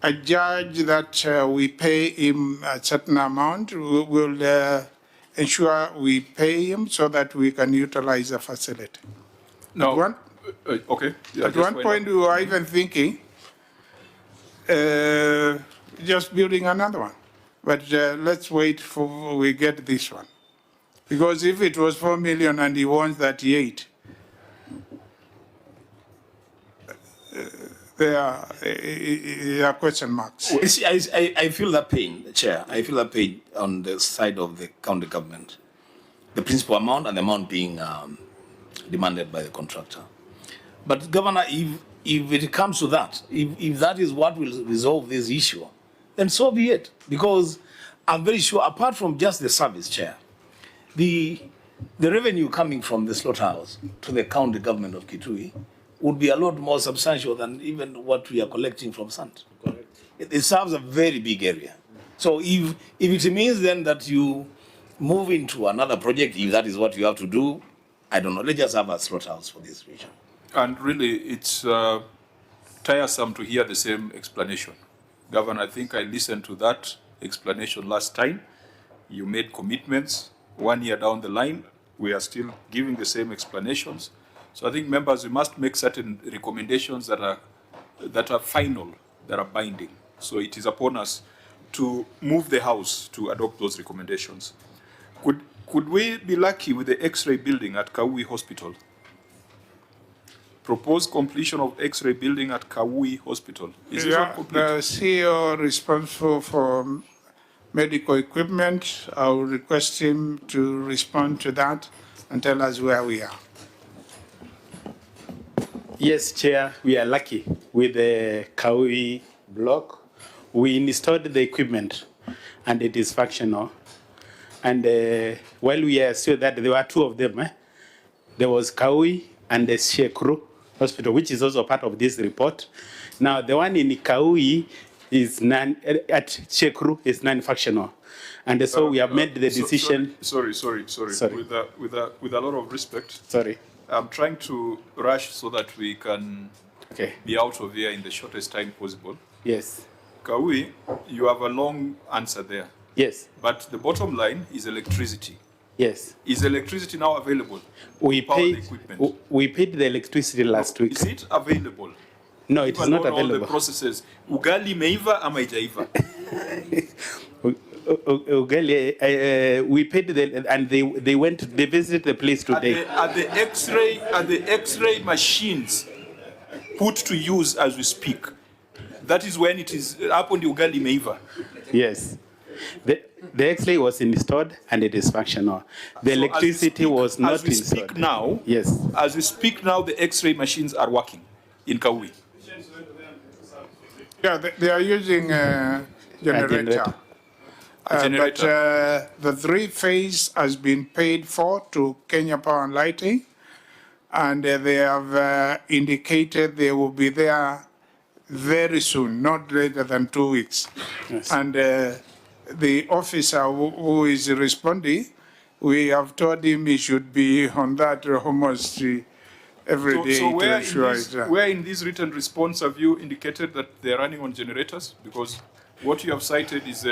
a judge that we pay him a certain amount, we will ensure we pay him so that we can utilize the facility. No. Okay. Yeah, at one point, we were even thinking just building another one. But let's wait for we get this one. Because if it was 4 million and he wants 38, there are question marks. I feel that pain, Chair. I feel that pain on the side of the county government. The principal amount and the amount being demanded by the contractor. But Governor, if it comes to that, if that is what will resolve this issue, then so be it. Because I'm very sure, apart from just the service, Chair, the revenue coming from the slaughterhouse to the county government of Kitui would be a lot more substantial than even what we are collecting from Sant. It serves a very big area. So if it means then that you move into another project, if that is what you have to do, I don't know, let's just have a slaughterhouse for this region. And really, it's tiresome to hear the same explanation. Governor, I think I listened to that explanation last time. You made commitments. 1 year down the line, we are still giving the same explanations. So I think, members, we must make certain recommendations that are final, that are binding. So it is upon us to move the House to adopt those recommendations. Could we be lucky with the X-ray building at Kaui Hospital? Proposed completion of X-ray building at Kaui Hospital. Is this one complete? The CEO responsible for medical equipment, I will request him to respond to that and tell us where we are. Yes, Chair, we are lucky with the Kaui block. We installed the equipment and it is functional. And while we are still that, there were two of them. There was Kaui and the Shekru Hospital, which is also part of this report. Now, the one in Kaui is at Shekru is non-functional. And so we have made the decision. Sorry. With a lot of respect. Sorry. I'm trying to rush so that we can be out of here in the shortest time possible. Yes. Kaui, you have a long answer there. Yes. But the bottom line is electricity. Yes. Is electricity now available? We paid the electricity last week. Is it available? No, it is not available. All the processes. Ugali meiva ama haijaiva? Ugali, we paid and they visited the place today. Are the X-ray machines put to use as we speak? That is when it is up on the ugali meiva. Yes. The X-ray was installed and it is functional. The electricity was not installed. As we speak now, yes. As we speak now, the X-ray machines are working in Kaui. Yeah, they are using generator. But the 3-phase has been paid for to Kenya Power and Lighting, and they have indicated they will be there very soon, not later than 2 weeks. Yes. And the officer who is responding, we have told him he should be on that almost every day so to ensure it's done. Where in this written response have you indicated that they're running on generators? Because what you have cited is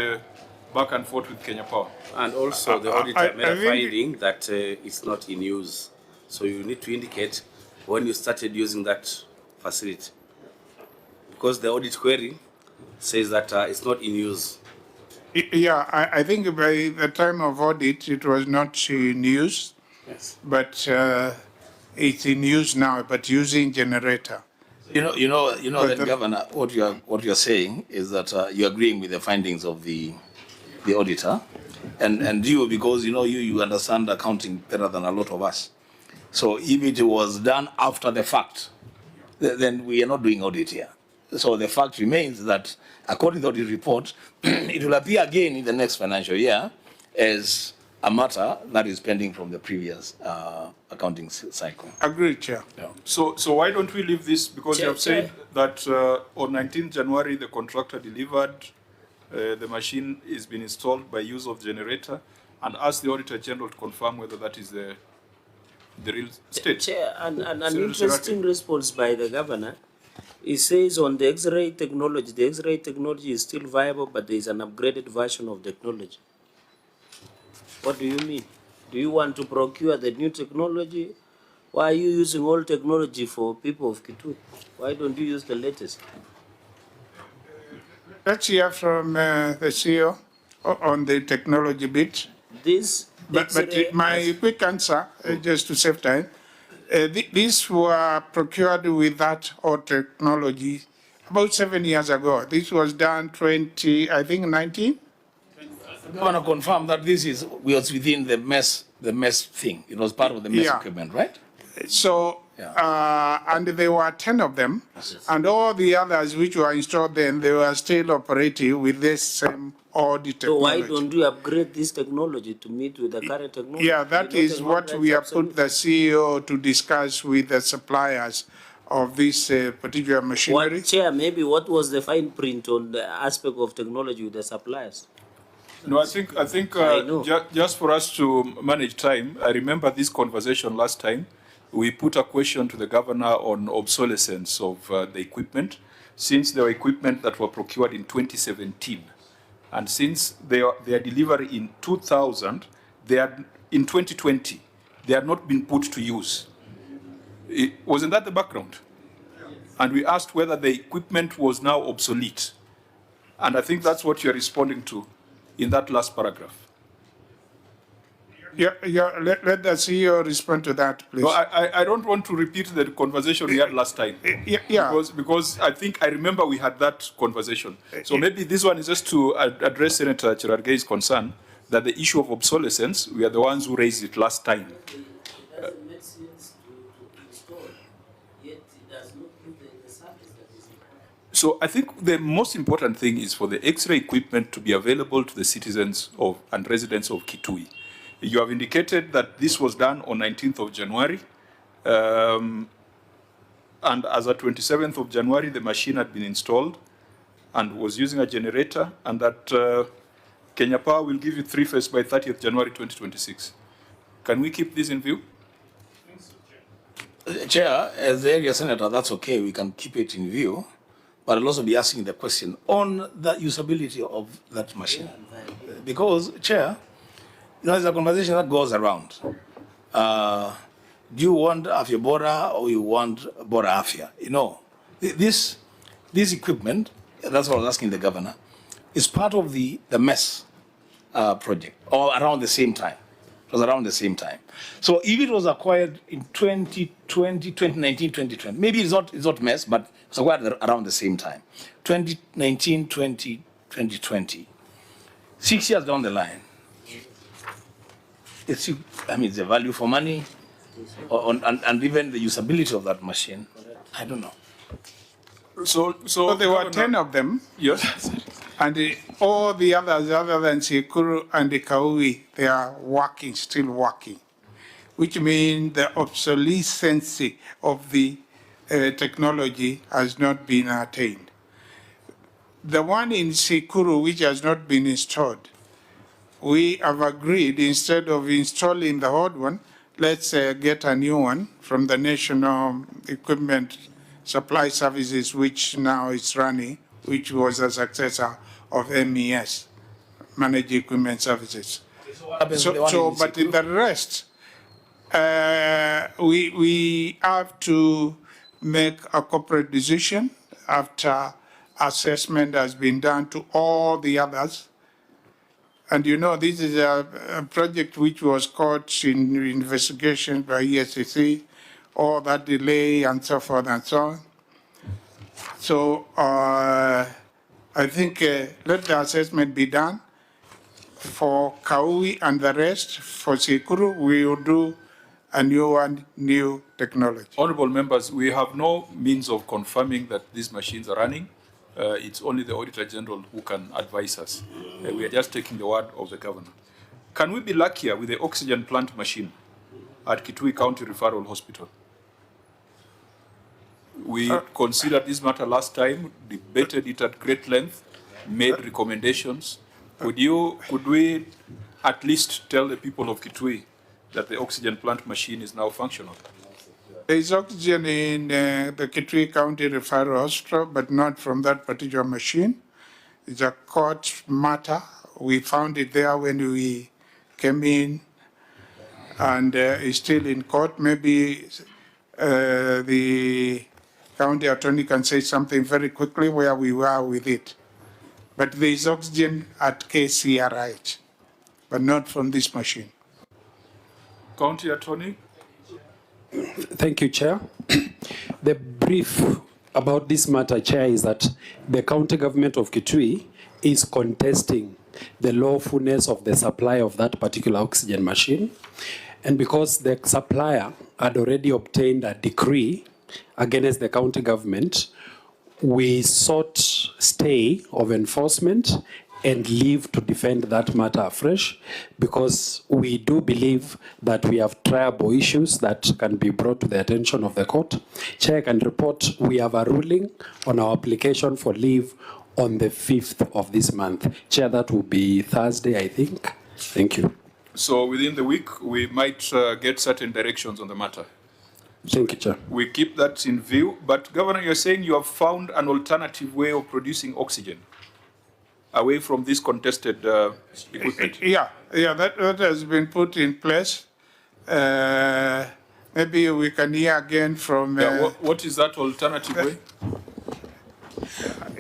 back and forth with Kenya Power. And also the auditor made a finding that it's not in use. So you need to indicate when you started using that facility. Because the audit query says that it's not in use. Yeah, I think by the time of audit, it was not in use. Yes. But it's in use now, but using generator. You know, then, Governor, what you're saying is that you're agreeing with the findings of the auditor, and you, because you understand accounting better than a lot of us. So if it was done after the fact, then we are not doing audit here. So the fact remains that according to the report, it will appear again in the next financial year as a matter that is pending from the previous accounting cycle. Agreed, Chair. Yeah. So why don't we leave this? Because you have said that on 19th January, the contractor delivered, the machine is being installed by use of generator, and ask the Auditor General to confirm whether that is the real state. Chair, an interesting response by the Governor. He says on the X-ray technology, the X-ray technology is still viable, but there is an upgraded version of technology. What do you mean? Do you want to procure the new technology? Why are you using old technology for people of Kitui? Why don't you use the latest? Let's hear from the CEO on the technology bit. But my quick answer, just to save time, these were procured with that old technology about 7 years ago. This was done 19. I want to confirm that was within the mess thing. It was part of the mess equipment, right? So And there were 10 of them, and all the others which were installed then, they were still operating with this same old technology. So why don't you upgrade this technology to meet with the current technology? Yeah, that is what we have put the CEO to discuss with the suppliers of this particular machinery. Chair, maybe what was the fine print on the aspect of technology with the suppliers? No, I think just for us to manage time, I remember this conversation last time. We put a question to the governor on obsolescence of the equipment, since there were equipment that were procured in 2017. And since their delivery in 2000, in 2020, they had not been put to use. Wasn't that the background? And we asked whether the equipment was now obsolete. And I think that's what you're responding to in that last paragraph. Let the CEO respond to that, please. No, I don't want to repeat the conversation we had last time. Because I think I remember we had that conversation. So maybe this one is just to address Senator Cherargei's concern that the issue of obsolescence, we are the ones who raised it last time. So I think the most important thing is for the X-ray equipment to be available to the citizens and residents of Kitui. You have indicated that this was done on 19th of January. And as of 27th of January, the machine had been installed and was using a generator, and that Kenya Power will give you 3-phase by 30th January 2026. Can we keep this in view? Chair, as the area senator, that's okay. We can keep it in view. But I'll also be asking the question on the usability of that machine. Because, Chair, there's a conversation that goes around. Do you want Afya Bora or you want Bora Afya? This equipment, that's what I was asking the governor, is part of the MESS project, or around the same time. It was around the same time. So if it was acquired in 2020, 2019, 2020, maybe it's not MESS, but it's acquired around the same time. 2019, 2020. 6 years down the line, it's the value for money, and even the usability of that machine. I don't know. So there were 10 of them. Yes. And all the others, other than Sikuru and the Kaui, they are still working, which means the obsolescence of the technology has not been attained. The one in Sikuru, which has not been installed, we have agreed, instead of installing the old one, let's get a new one from the National Equipment Supply Services, which now is running, which was a successor of MES, Managed Equipment Services. But in the rest, we have to make a corporate decision after assessment has been done to all the others. And this is a project which was caught in investigation by ESCC, all that delay and so forth and so on. So I think let the assessment be done. For Kaui and the rest, for Sikuru, we will do a new technology. Honorable members, we have no means of confirming that these machines are running. It's only the Auditor General who can advise us. We are just taking the word of the governor. Can we be luckier with the oxygen plant machine at Kitui County Referral Hospital? We considered this matter last time, debated it at great length, made recommendations. Could we at least tell the people of Kitui that the oxygen plant machine is now functional? There is oxygen in the Kitui County Referral Hospital, but not from that particular machine. It's a court matter. We found it there when we came in, and it's still in court. Maybe the county attorney can say something very quickly where we were with it. But there is oxygen at KCRH, but not from this machine. County attorney? Thank you, Chair. The brief about this matter, Chair, is that the county government of Kitui is contesting the lawfulness of the supply of that particular oxygen machine. And because the supplier had already obtained a decree against the county government, we sought stay of enforcement and leave to defend that matter afresh, because we do believe that we have triable issues that can be brought to the attention of the court. Chair, I can report we have a ruling on our application for leave on the 5th of this month. Chair, that will be Thursday, I think. Thank you. So within the week, we might get certain directions on the matter. Thank you, Chair. We keep that in view. But Governor, you're saying you have found an alternative way of producing oxygen away from this contested equipment? Yeah, that has been put in place. Maybe we can hear again from... what is that alternative way?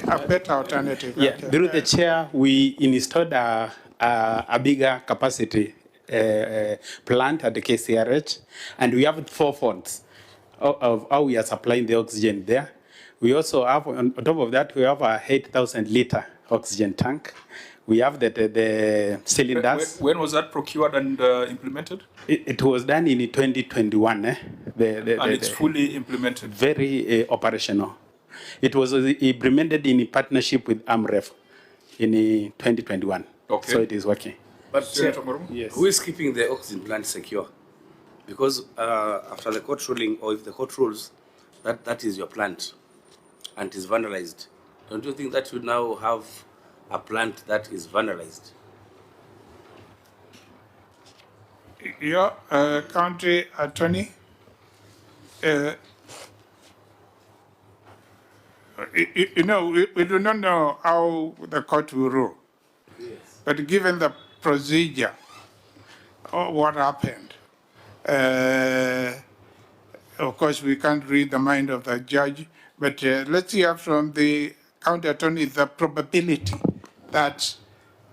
A better alternative. Yeah, through the chair, we installed a bigger capacity plant at the KCRH, and we have 4 fonts of how we are supplying the oxygen there. We also have, on top of that, we have a 8,000 liter oxygen tank. We have the cylinders. When was that procured and implemented? It was done in 2021. And it's fully implemented? Very operational. It was implemented in partnership with AMREF in 2021. Okay. So it is working. But yes. Who is keeping the oxygen plant secure? Because after the court ruling, or if the court rules, that is your plant and it is vandalized, don't you think that you now have a plant that is vandalized? Yeah, county attorney. You know, we do not know how the court will rule. Yes. But given the procedure, what happened, of course, we can't read the mind of the judge, but let's hear from the county attorney the probability that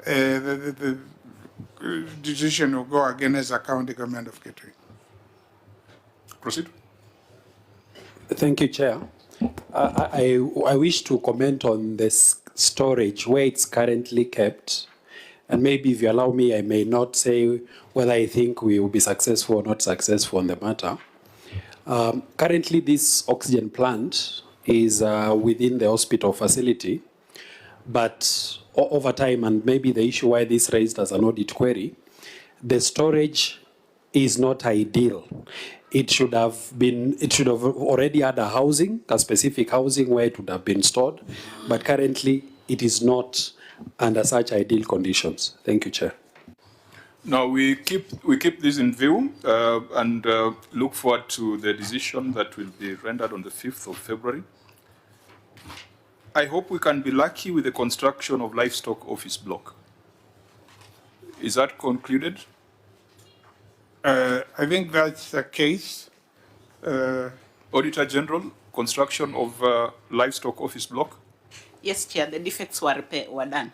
the decision will go against the county government of Kitui. Proceed. Thank you, Chair. I wish to comment on this storage, where it's currently kept. And maybe if you allow me, I may not say whether I think we will be successful or not successful on the matter. Currently, this oxygen plant is within the hospital facility, but over time, and maybe the issue why this raised as an audit query, the storage is not ideal. It should have already had a housing, a specific housing where it would have been stored, but currently it is not under such ideal conditions. Thank you, Chair. Now we keep this in view and look forward to the decision that will be rendered on the 5th of February. I hope we can be lucky with the construction of livestock office block. Is that concluded? I think that's the case. Auditor General, construction of livestock office block? Yes, Chair, the defects were done.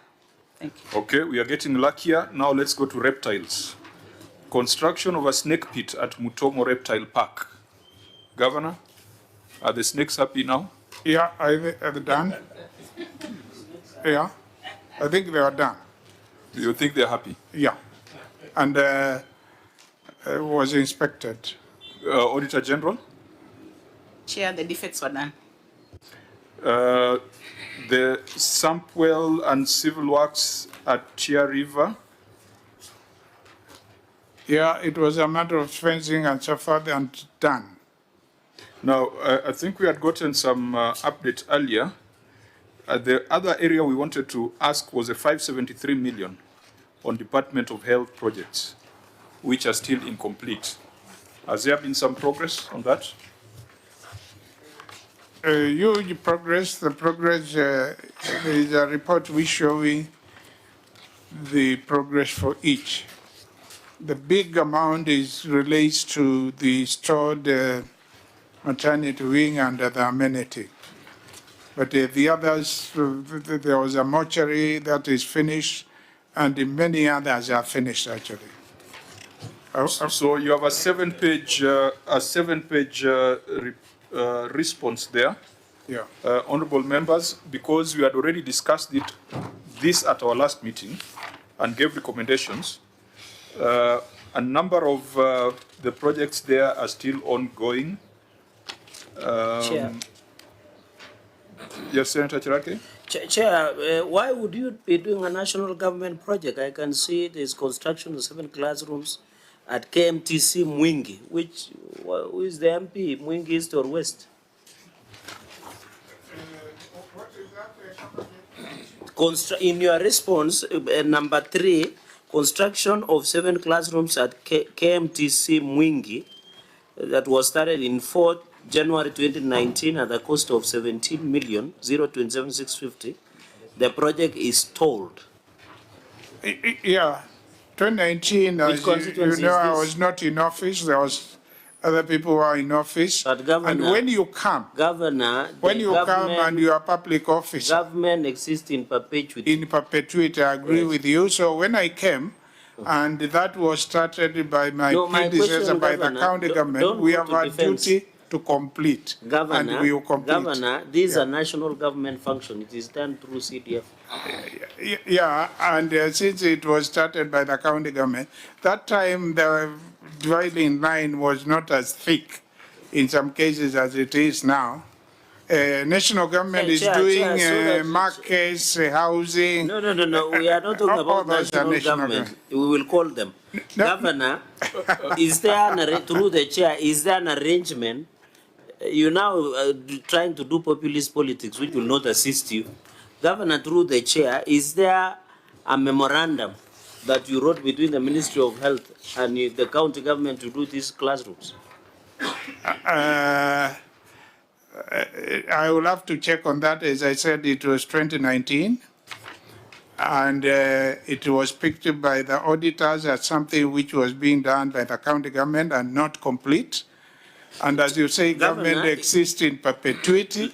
Thank you. Okay, we are getting luckier. Now let's go to reptiles. Construction of a snake pit at Mutomo Reptile Park. Governor, are the snakes happy now? Yeah, are they done? Yeah, I think they are done. Do you think they're happy? Yeah, and was inspected. Auditor General? Chair, the defects were done. The sump well and civil works at Chia River. Yeah, it was a matter of fencing and so forth and done. Now, I think we had gotten some update earlier. The other area we wanted to ask was a 573 million on Department of Health projects, which are still incomplete. Has there been some progress on that? Huge progress. The progress, there is a report we showing the progress for each. The big amount relates to the stored maternity wing and the amenity. But the others, there was a mortuary that is finished, and many others are finished actually. So you have a seven-page response there. Yeah. Honorable members, because we had already discussed this at our last meeting and gave recommendations, A number of the projects there are still ongoing. Chair. Yes, Senator Chirake? Chair, why would you be doing a national government project? I can see there's construction of 7 classrooms at KMTC Mwingi, who is the MP, Mwingi East or West? In your response, number 3, construction of 7 classrooms at KMTC Mwingi that was started in 4 January 2019 at the cost of 17,027,650. The project is stalled. Yeah, 2019, as you know, I was not in office. There was other people who are in office. But Governor, and when you come, Governor, when you come and you are public officer, government exists in perpetuity. In perpetuity, I agree with you. So when I came, and that was started by my predecessor, by the county government, we have a duty to complete. Governor, and we will complete. Governor, this is a national government function. It is done through CDF. Yeah, and since it was started by the county government, that time the dividing line was not as thick in some cases as it is now. National government is doing markets, housing. No. We are not talking about national government. We will call them. No. Governor, is there, through the chair, is there an arrangement? You're now trying to do populist politics, which will not assist you. Governor, through the chair, is there a memorandum that you wrote between the Ministry of Health and the county government to do these classrooms? I will have to check on that. As I said, it was 2019. And it was picked up by the auditors as something which was being done by the county government and not complete. And as you say, government exists in perpetuity.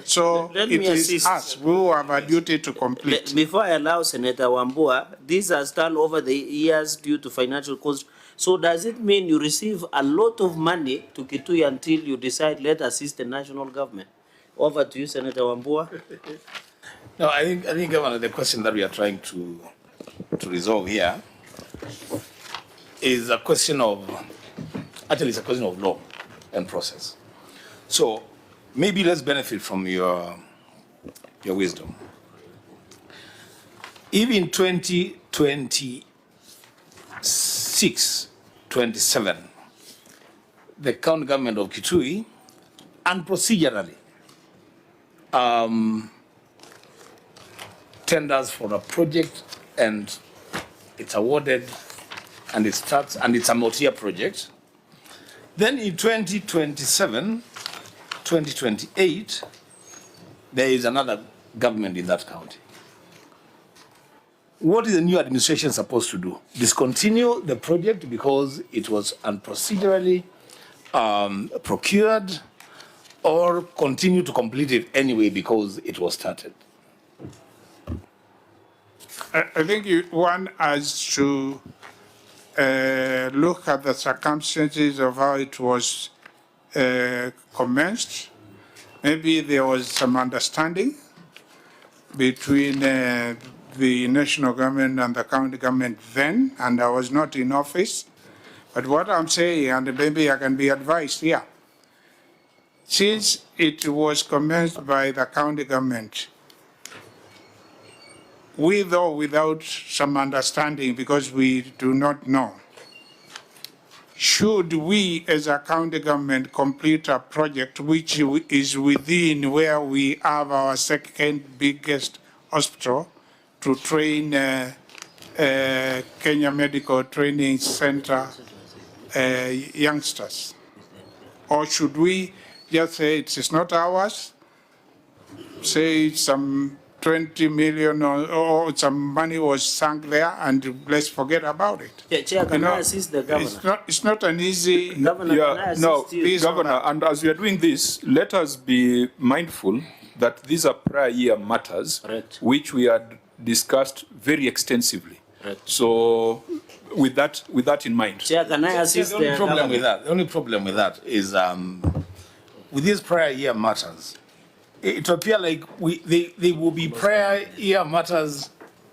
So it is us who have a duty to complete. Before I allow Senator Wambua, these are still over the years due to financial cost. So does it mean you receive a lot of money to Kitui until you decide, let assist the national government? Over to you, Senator Wambua. No, I think, Governor, the question that we are trying to resolve here is a question of, actually it's a question of law and process. So maybe let's benefit from your wisdom. If in 2026, 27, the county government of Kitui, and procedurally, tenders for a project and it's awarded and it starts and it's a multi-year project, then in 2027, 2028, there is another government in that county. What is the new administration supposed to do? Discontinue the project because it was unprocedurally procured, or continue to complete it anyway because it was started? I think one has to look at the circumstances of how it was commenced. Maybe there was some understanding between the national government and the county government then, and I was not in office. But what I'm saying, and maybe I can be advised here, since it was commenced by the county government, with or without some understanding, because we do not know, should we as a county government complete a project which is within where we have our second biggest hospital to train Kenya Medical Training Center youngsters? Or should we just say it's not ours, say some 20 million or some money was sunk there and let's forget about it? Yeah, Chair, can I assist the governor? It's not an easy... Governor, can I assist you? Governor, and as we are doing this, let us be mindful that these are prior year matters, which we had discussed very extensively. So with that in mind. Chair, can I assist the problem with that? The only problem with that is with these prior year matters, it appears like they will be prior year matters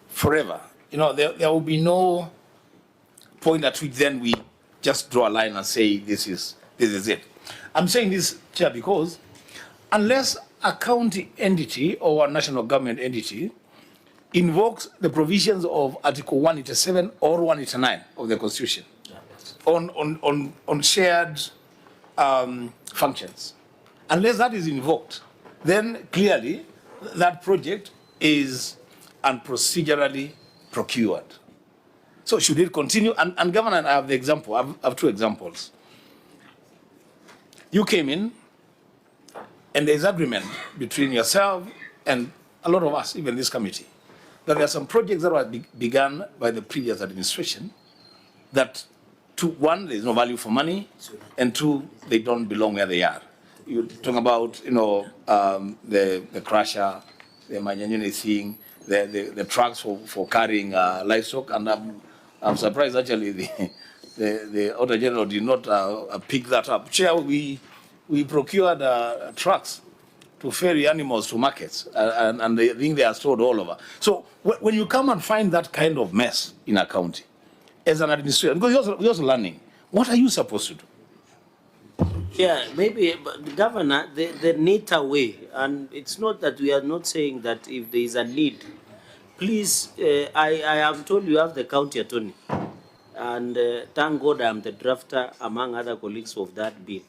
forever. You know, there will be no point at which then we just draw a line and say this is it. I'm saying this, Chair, because unless a county entity or a national government entity invokes the provisions of Article 187 or 189 of the Constitution on shared functions, unless that is invoked, then clearly that project is unprocedurally procured. So should it continue? And Governor, I have the example. I have two examples. You came in, and there's agreement between yourself and a lot of us, even this committee, that there are some projects that were begun by the previous administration that, one, there's no value for money, and two, they don't belong where they are. You're talking about, the crusher, the manyora thing, the trucks for carrying livestock, and I'm surprised actually the Auditor General did not pick that up. Chair, we procured trucks to ferry animals to markets, and I think they are stored all over. So when you come and find that kind of mess in a county, as an administrator, because you're also learning, what are you supposed to do? Yeah, maybe, but Governor, the neater way, and it's not that we are not saying that if there is a need, please, I have told you have the county attorney, and thank God I'm the drafter among other colleagues of that bill.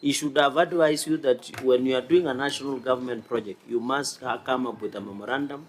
He should have advised you that when you are doing a national government project, you must come up with a memorandum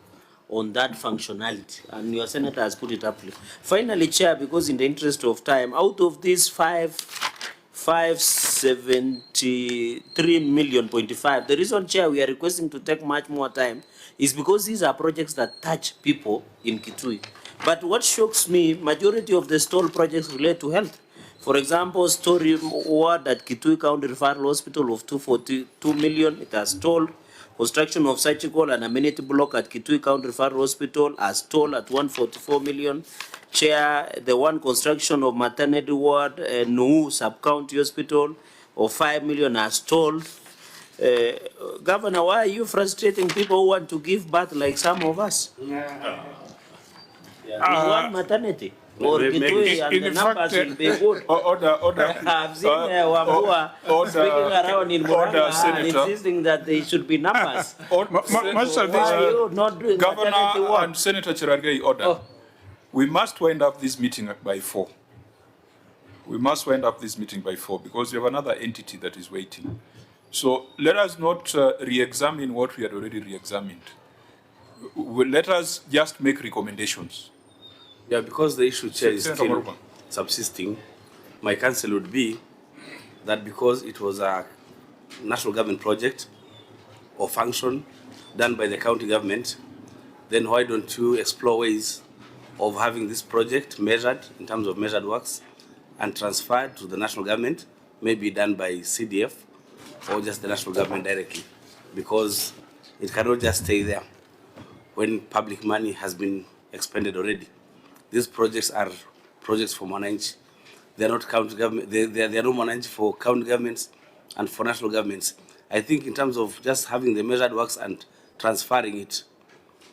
on that functionality, and your senator has put it up. Finally, Chair, because in the interest of time, out of these 573.5 million, the reason, Chair, we are requesting to take much more time is because these are projects that touch people in Kitui. But what shocks me, majority of the stall projects relate to health. For example, story ward at Kitui County Referral Hospital of 242 million, it has stalled. Construction of surgical and amenity block at Kitui County Referral Hospital has stalled at 144 million. Chair, the one construction of maternity ward, Ngunyi Sub-County Hospital of 5 million has stalled. Governor, why are you frustrating people who want to give birth like some of us? One maternity. Or Kitui, and the numbers will be good. I've seen Wambua speaking around in Murang'a and insisting that there should be numbers. Most of Why are you not doing maternity Governor work? and Senator Cherargei, order. We must wind up this meeting by 4. We must wind up this meeting by 4 because we have another entity that is waiting. So let us not re-examine what we had already re-examined. Let us just make recommendations. Yeah, because the issue, Chair, is still subsisting, my counsel would be that because it was a national government project or function done by the county government, then why don't you explore ways of having this project measured in terms of measured works and transferred to the national government, maybe done by CDF or just the national government directly, because it cannot just stay there when public money has been expended already. These projects are projects for Mwananchi. They are not county government. They are not Mwananchi for county governments and for national governments. I think in terms of just having the measured works and transferring it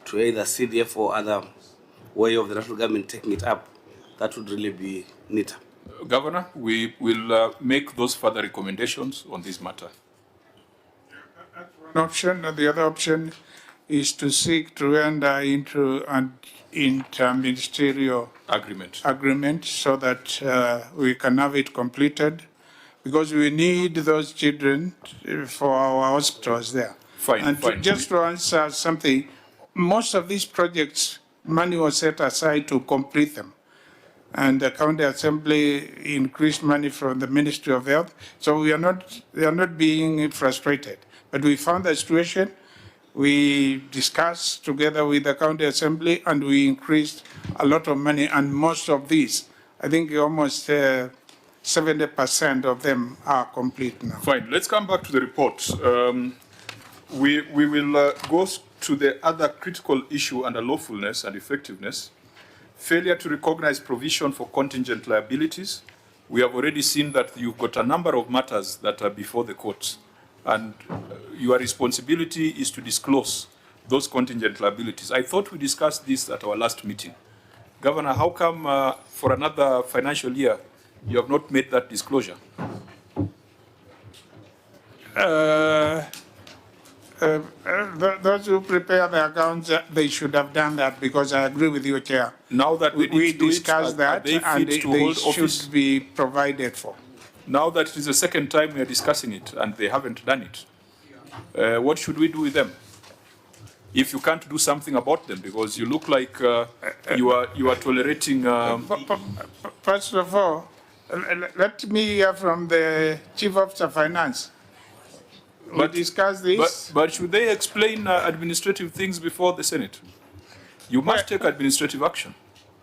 to either CDF or other way of the national government taking it up, that would really be neater. Governor, we will make those further recommendations on this matter. One option, and the other option is to seek to enter into an interministerial agreement so that we can have it completed, because we need those children for our hospitals there. Just to answer something, most of these projects, money was set aside to complete them. And the county assembly increased money from the Ministry of Health. So they are not being frustrated. But we found the situation. We discussed together with the county assembly and we increased a lot of money, and most of these, I think almost 70% of them are complete now. Fine, let's come back to the report. We will go to the other critical issue under lawfulness and effectiveness. Failure to recognize provision for contingent liabilities. We have already seen that you've got a number of matters that are before the courts, and your responsibility is to disclose those contingent liabilities. I thought we discussed this at our last meeting, Governor, how come for another financial year you have not made that disclosure? Those who prepare the accounts, they should have done that, because I agree with you, Chair. Now that we discussed that, and they should be provided for. Now that it is the second time we are discussing it and they haven't done it, what should we do with them? If you can't do something about them, because you look like you are tolerating. First of all, let me hear from the Chief Officer Finance. We discussed this. But should they explain administrative things before the Senate? You must take administrative action.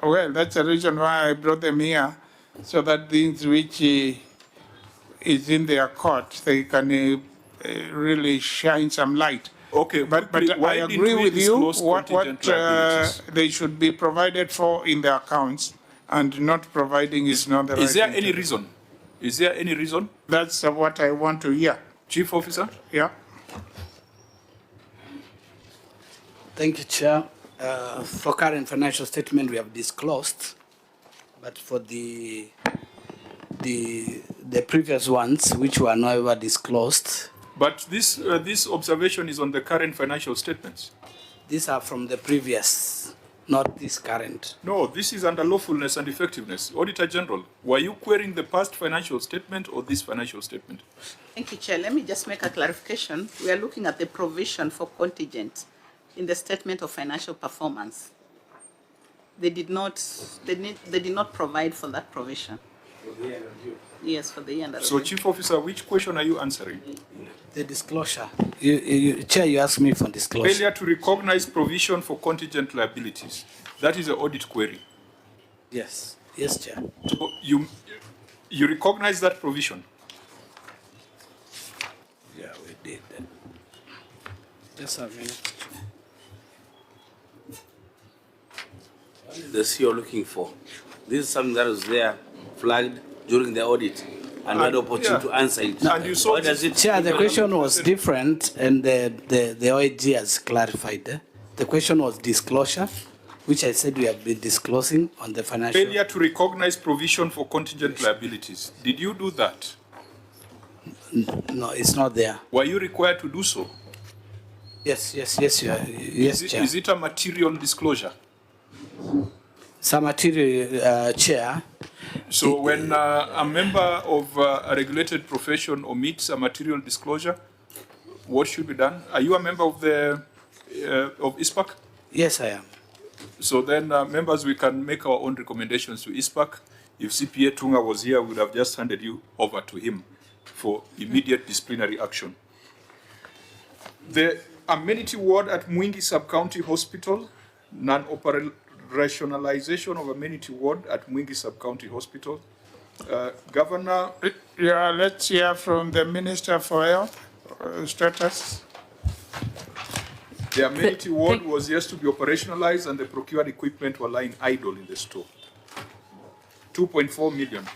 Well, that's the reason why I brought them here, so that things which is in their court, they can really shine some light. Okay, but I agree with you what they should be provided for in the accounts, and not providing is not the right thing. Is there any reason? Is there any reason? That's what I want to hear. Chief Officer? Yeah. Thank you, Chair. For current financial statement, we have disclosed, but for the previous ones, which were never disclosed. But this observation is on the current financial statements. These are from the previous, not this current. No, this is under lawfulness and effectiveness. Auditor General, were you querying the past financial statement or this financial statement? Thank you, Chair. Let me just make a clarification. We are looking at the provision for contingent in the statement of financial performance. They did not provide for that provision. For the year under review. Yes, for the year under review. So, Chief Officer, which question are you answering? The disclosure. Chair, you asked me for disclosure. Failure to recognize provision for contingent liabilities. That is an audit query. Yes. Yes, Chair. So you recognize that provision? Yeah, we did. Just a minute. The CEO looking for. This is something that was there flagged during the audit, and we had the opportunity to answer it. No, and you saw Chair, the question was different, and the OIG has clarified. The question was disclosure, which I said we have been disclosing on the financial. Failure to recognize provision for contingent liabilities. Did you do that? No, it's not there. Were you required to do so? Yes, Chair. Is it a material disclosure? Some material, Chair. So when a member of a regulated profession omits a material disclosure, what should be done? Are you a member of the of ISPAC? Yes, I am. So then, members, we can make our own recommendations to ISPAC. If CPA Tunga was here, we would have just handed you over to him for immediate disciplinary action. The amenity ward at Mwingi Sub-County Hospital, non-operationalization of amenity ward at Mwingi Sub-County Hospital. Governor? Yeah, let's hear from the Minister for Health status. The amenity ward was yet to be operationalized and the procured equipment were lying idle in the store. 2.4 million.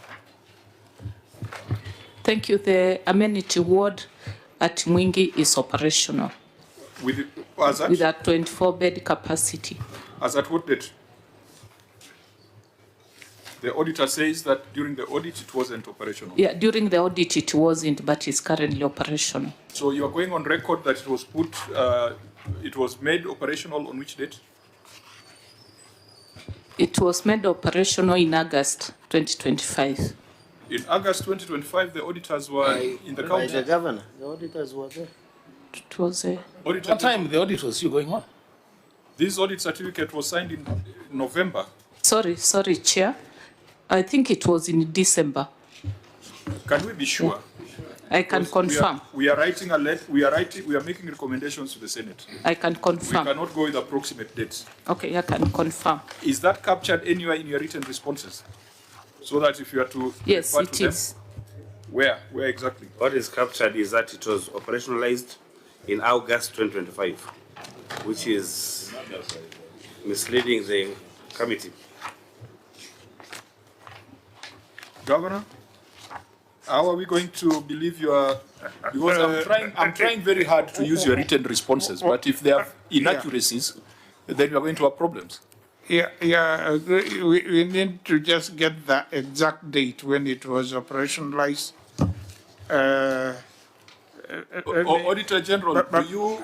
Thank you. The amenity ward at Mwingi is operational. With a 24-bed capacity. As at what date? The auditor says that during the audit it wasn't operational. Yeah, during the audit it wasn't, but it's currently operational. So you are going on record that it was it was made operational on which date? It was made operational in August 2025. In August 2025, the auditors were in the county. The governor, the auditors were there. It was a... What time the audit was still going on? This audit certificate was signed in November. Sorry, Chair. I think it was in December. Can we be sure? Yeah. I can confirm. We are writing a letter. We are making recommendations to the Senate. I can confirm. We cannot go with approximate dates. Okay, I can confirm. Is that captured anywhere in your written responses? So that if you are to yes, refer it to is. Them, where exactly? What is captured is that it was operationalized in August 2025, which is misleading the committee. Governor, how are we going to believe you are? Because I'm trying very hard to use your written responses, but if there are inaccuracies, then we are going to have problems. Yeah, we need to just get the exact date when it was operationalized. Auditor General, do you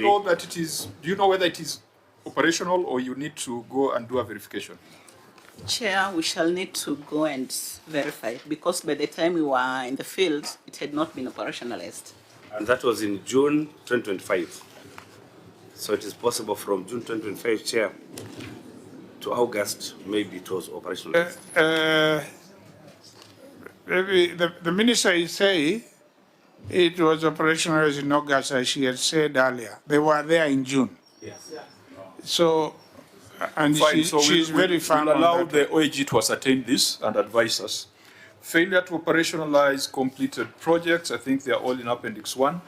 know that it is? Do you know whether it is operational, or you need to go and do a verification? Chair, we shall need to go and verify because by the time we were in the field, it had not been operationalized. And that was in June 2025. So it is possible from June 2025, Chair, to August, maybe it was operationalized. Maybe the minister is saying it was operationalized in August, as she had said earlier. They were there in June. Yes. So, and Fine, she's very firm we'll allow on that. the OAG to ascertain this and advise us. Failure to operationalize completed projects, I think they are all in Appendix 1.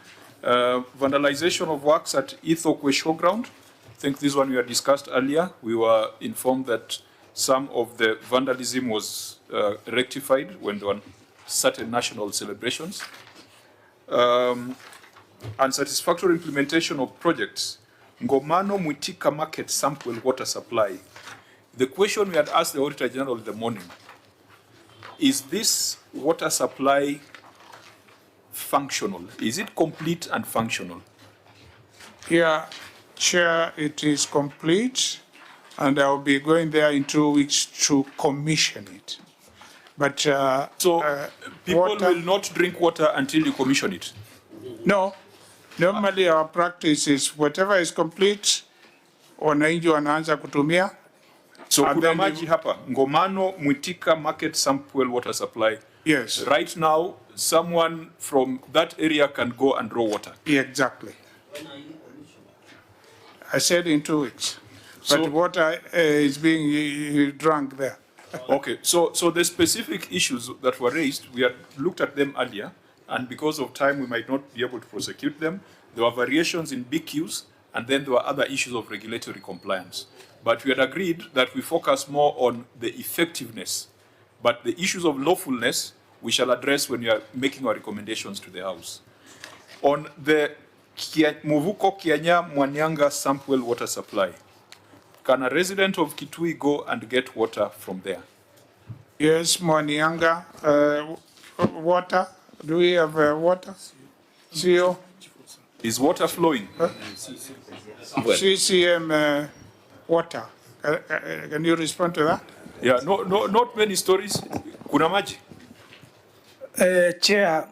Vandalization of works at Ethokwe Showground. I think this one we had discussed earlier. We were informed that some of the vandalism was rectified when there were certain national celebrations. Unsatisfactory implementation of projects. Ngomano Mwitika Market Sample Water Supply. The question we had asked the Auditor General in the morning, is this water supply functional? Is it complete and functional? Yeah, Chair, it is complete, and I'll be going there in 2 weeks to commission it. But people will not drink water until you commission it? No. Normally our practice is whatever is complete, wananchi wanaanza kutumia. So kuna maji hapa, Ngomano Mwitika Market Sample Water Supply. Yes. Right now, someone from that area can go and draw water. Yeah, exactly. I said in 2 weeks. But water is being drunk there. Okay, so the specific issues that were raised, we had looked at them earlier, and because of time, we might not be able to prosecute them. There were variations in BQs, and then there were other issues of regulatory compliance. But we had agreed that we focus more on the effectiveness. But the issues of lawfulness, we shall address when we are making our recommendations to the House. On the Muvuko Kianya Mwanyanga Sample Water Supply, can a resident of Kitui go and get water from there? Yes, Mwanyanga, water. Do we have water? CO? Is water flowing? CCM water. Can you respond to that? Yeah, not many stories. Kuna maji? Chair,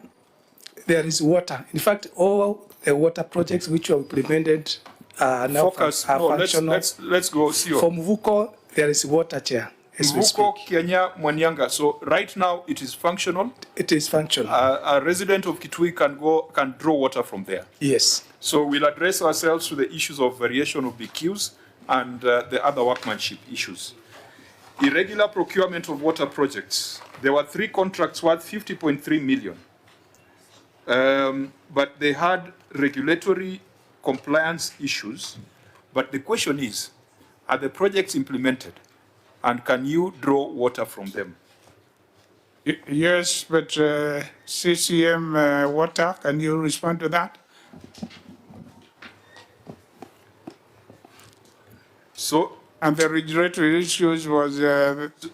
there is water. In fact, all the water projects which were implemented now functional. Let's go see. For Muvuko, there is water, Chair. Muvuko, Kenya, Mwanyanga. So right now it is functional. It is functional. A resident of Kitui can draw water from there. Yes. So we'll address ourselves to the issues of variation of BQs and the other workmanship issues. Irregular procurement of water projects. There were 3 contracts worth 50.3 million. But they had regulatory compliance issues. But the question is, are the projects implemented? And can you draw water from them? Yes, but CCM water, can you respond to that? So, and the regulatory issues was...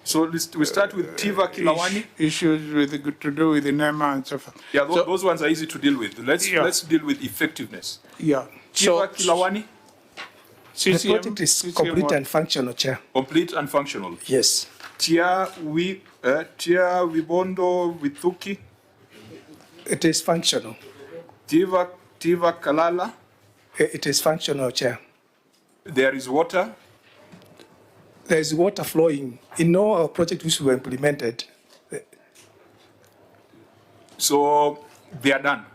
so we start with Tiva Kilawani? Issues with, to do with the NEMA and so forth. Yeah, those ones are easy to deal with. Let's deal with effectiveness. Yeah. Tiva Kilawani? The project is complete and functional, Chair. Complete and functional? Yes. Tia Wibondo Withuki? It is functional. Tiva Kalala? It is functional, Chair. There is water? There is water flowing in all our projects which were implemented. So they are done?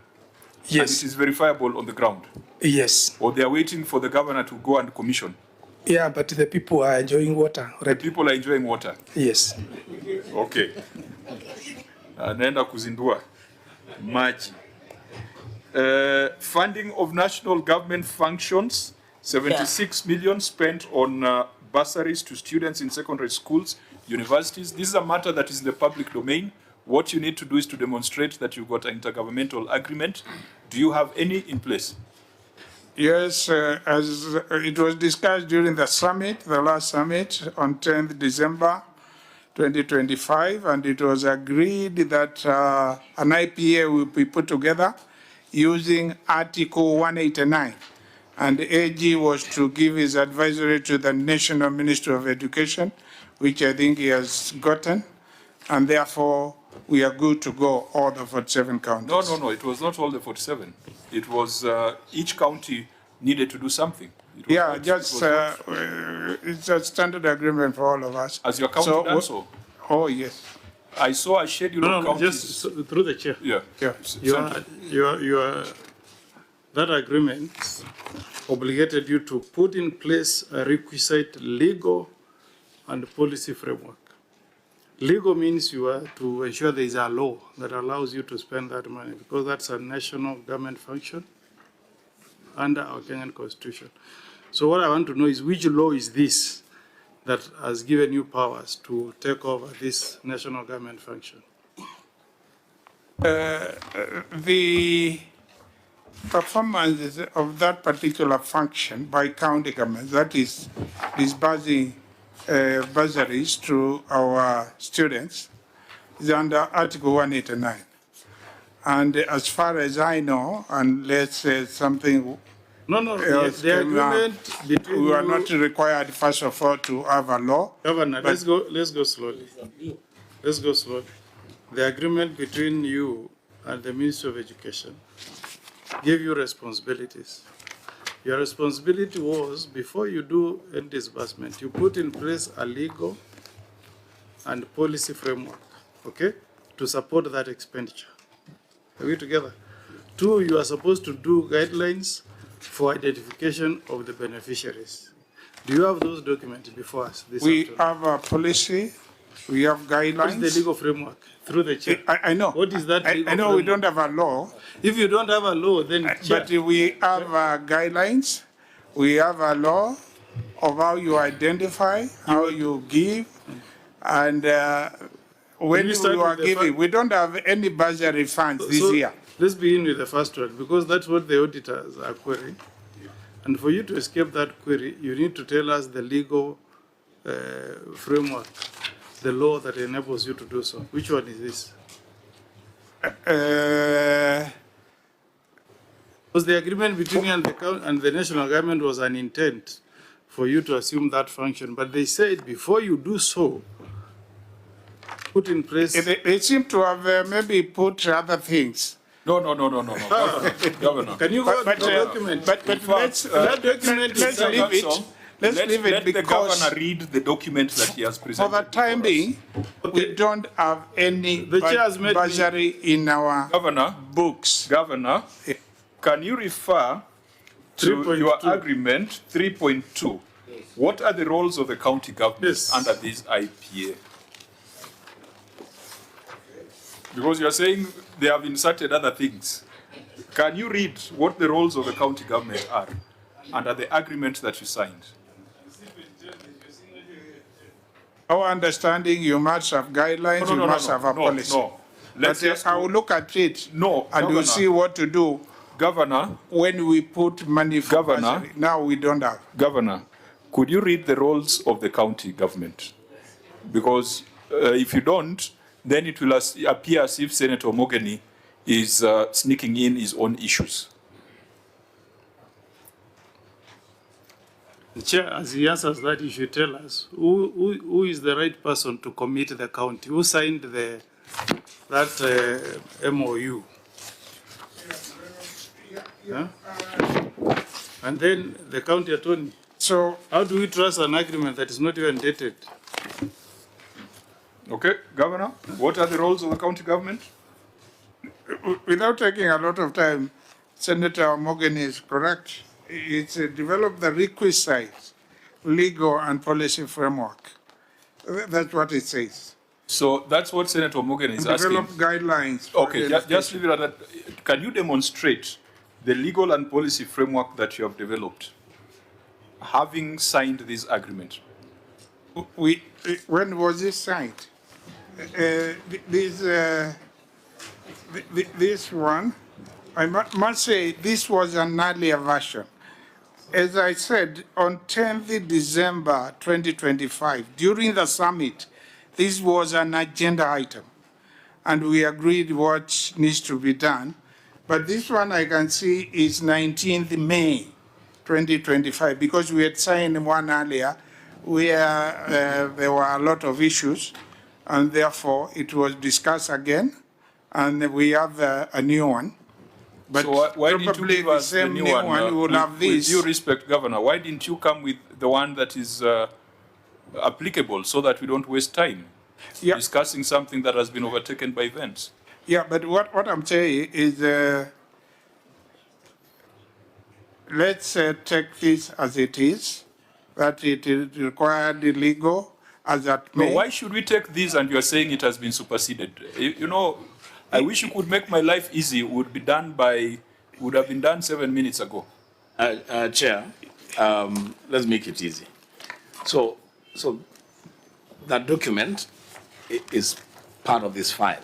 Yes. And it is verifiable on the ground? Yes. Or they are waiting for the governor to go and commission? Yeah, but the people are enjoying water. The people are enjoying water? Yes. Okay. Naenda kuzindua maji. Funding of national government functions, 76 million spent on bursaries to students in secondary schools, universities. This is a matter that is in the public domain. What you need to do is to demonstrate that you've got an intergovernmental agreement. Do you have any in place? Yes, as it was discussed during the summit, the last summit on 10th December 2025, and it was agreed that an IPA will be put together using Article 189. And the AG was to give his advisory to the National Ministry of Education, which I think he has gotten, and therefore we are good to go, all the 47 counties. No, it was not all the 47. It was each county needed to do something. Yeah, it's a standard agreement for all of us. As your county done so? Oh, yes. I saw a schedule of counties. Just through the chair. Yeah. That agreement obligated you to put in place a requisite legal and policy framework. Legal means you are to ensure there is a law that allows you to spend that money, because that's a national government function under our Kenyan Constitution. So what I want to know is, which law is this that has given you powers to take over this national government function? The performance of that particular function by county government, that is disbursing bursaries to our students, is under Article 189. And as far as I know, unless something else the agreement between we are not required, first of all, to have a law. Governor, let's go slowly. Let's go slowly. The agreement between you and the Ministry of Education gave you responsibilities. Your responsibility was, before you do any disbursement, you put in place a legal and policy framework, okay, to support that expenditure. Are we together? 2, you are supposed to do guidelines for identification of the beneficiaries. Do you have those documents before us? We have a policy, we have guidelines. What is the legal framework? Through the chair. I know. What is that legal I know framework? we don't have a law. If you don't have a law, then but we have guidelines, we have a law of how you identify, how you give, and when you are giving, we don't have any bursary funds this year. Let's begin with the first one, because that's what the auditors are querying. And for you to escape that query, you need to tell us the legal framework, the law that enables you to do so. Which one is this? Because the agreement between you and the national government was an intent for you to assume that function. But they said before you do so, put in place. They seem to have maybe put other things. No. Governor. Can you go to the document? But let's leave it. Let's leave it, let the because governor read the document that he has presented. for the time being, we don't have any bursary in our books. Governor, can you refer to your agreement 3.2? What are the roles of the county government under this IPA? Because you are saying they have inserted other things. Can you read what the roles of the county government are under the agreement that you signed? Our understanding, you must have guidelines, you must have a policy. But I will look at it and we'll see what to do. Governor, when we put money for bursary. Now we don't have. Governor, could you read the roles of the county government? Because if you don't, then it will appear as if Senator Mogeni is sneaking in his own issues. Chair, as he answers that, you should tell us who is the right person to commit the county, who signed that MOU. Huh? And then the county attorney. So how do we trust an agreement that is not even dated? Okay, Governor, what are the roles of the county government? Without taking a lot of time, Senator Mogeni is correct. It's developed the requisite legal and policy framework. That's what it says. So that's what Senator Mogeni is asking. Develop guidelines. Okay, just leave it at that. Can you demonstrate the legal and policy framework that you have developed, having signed this agreement? When was this signed? This one, I must say, this was an earlier version. As I said, on 10th December 2025, during the summit, this was an agenda item, and we agreed what needs to be done. But this one I can see is 19th May 2025, because we had signed one earlier where there were a lot of issues, and therefore it was discussed again, and we have a new one. But so why didn't you give us the new one? Will have this. With due respect, Governor, why didn't you come with the one that is applicable so that we don't waste time discussing something that has been overtaken by events? Yeah, but what I'm saying is, let's take this as it is, that it is required legal as that may. No, why should we take this and you're saying it has been superseded? You know, I wish you could make my life easy. Would have been done 7 minutes ago. Chair, let's make it easy. So that document is part of this file.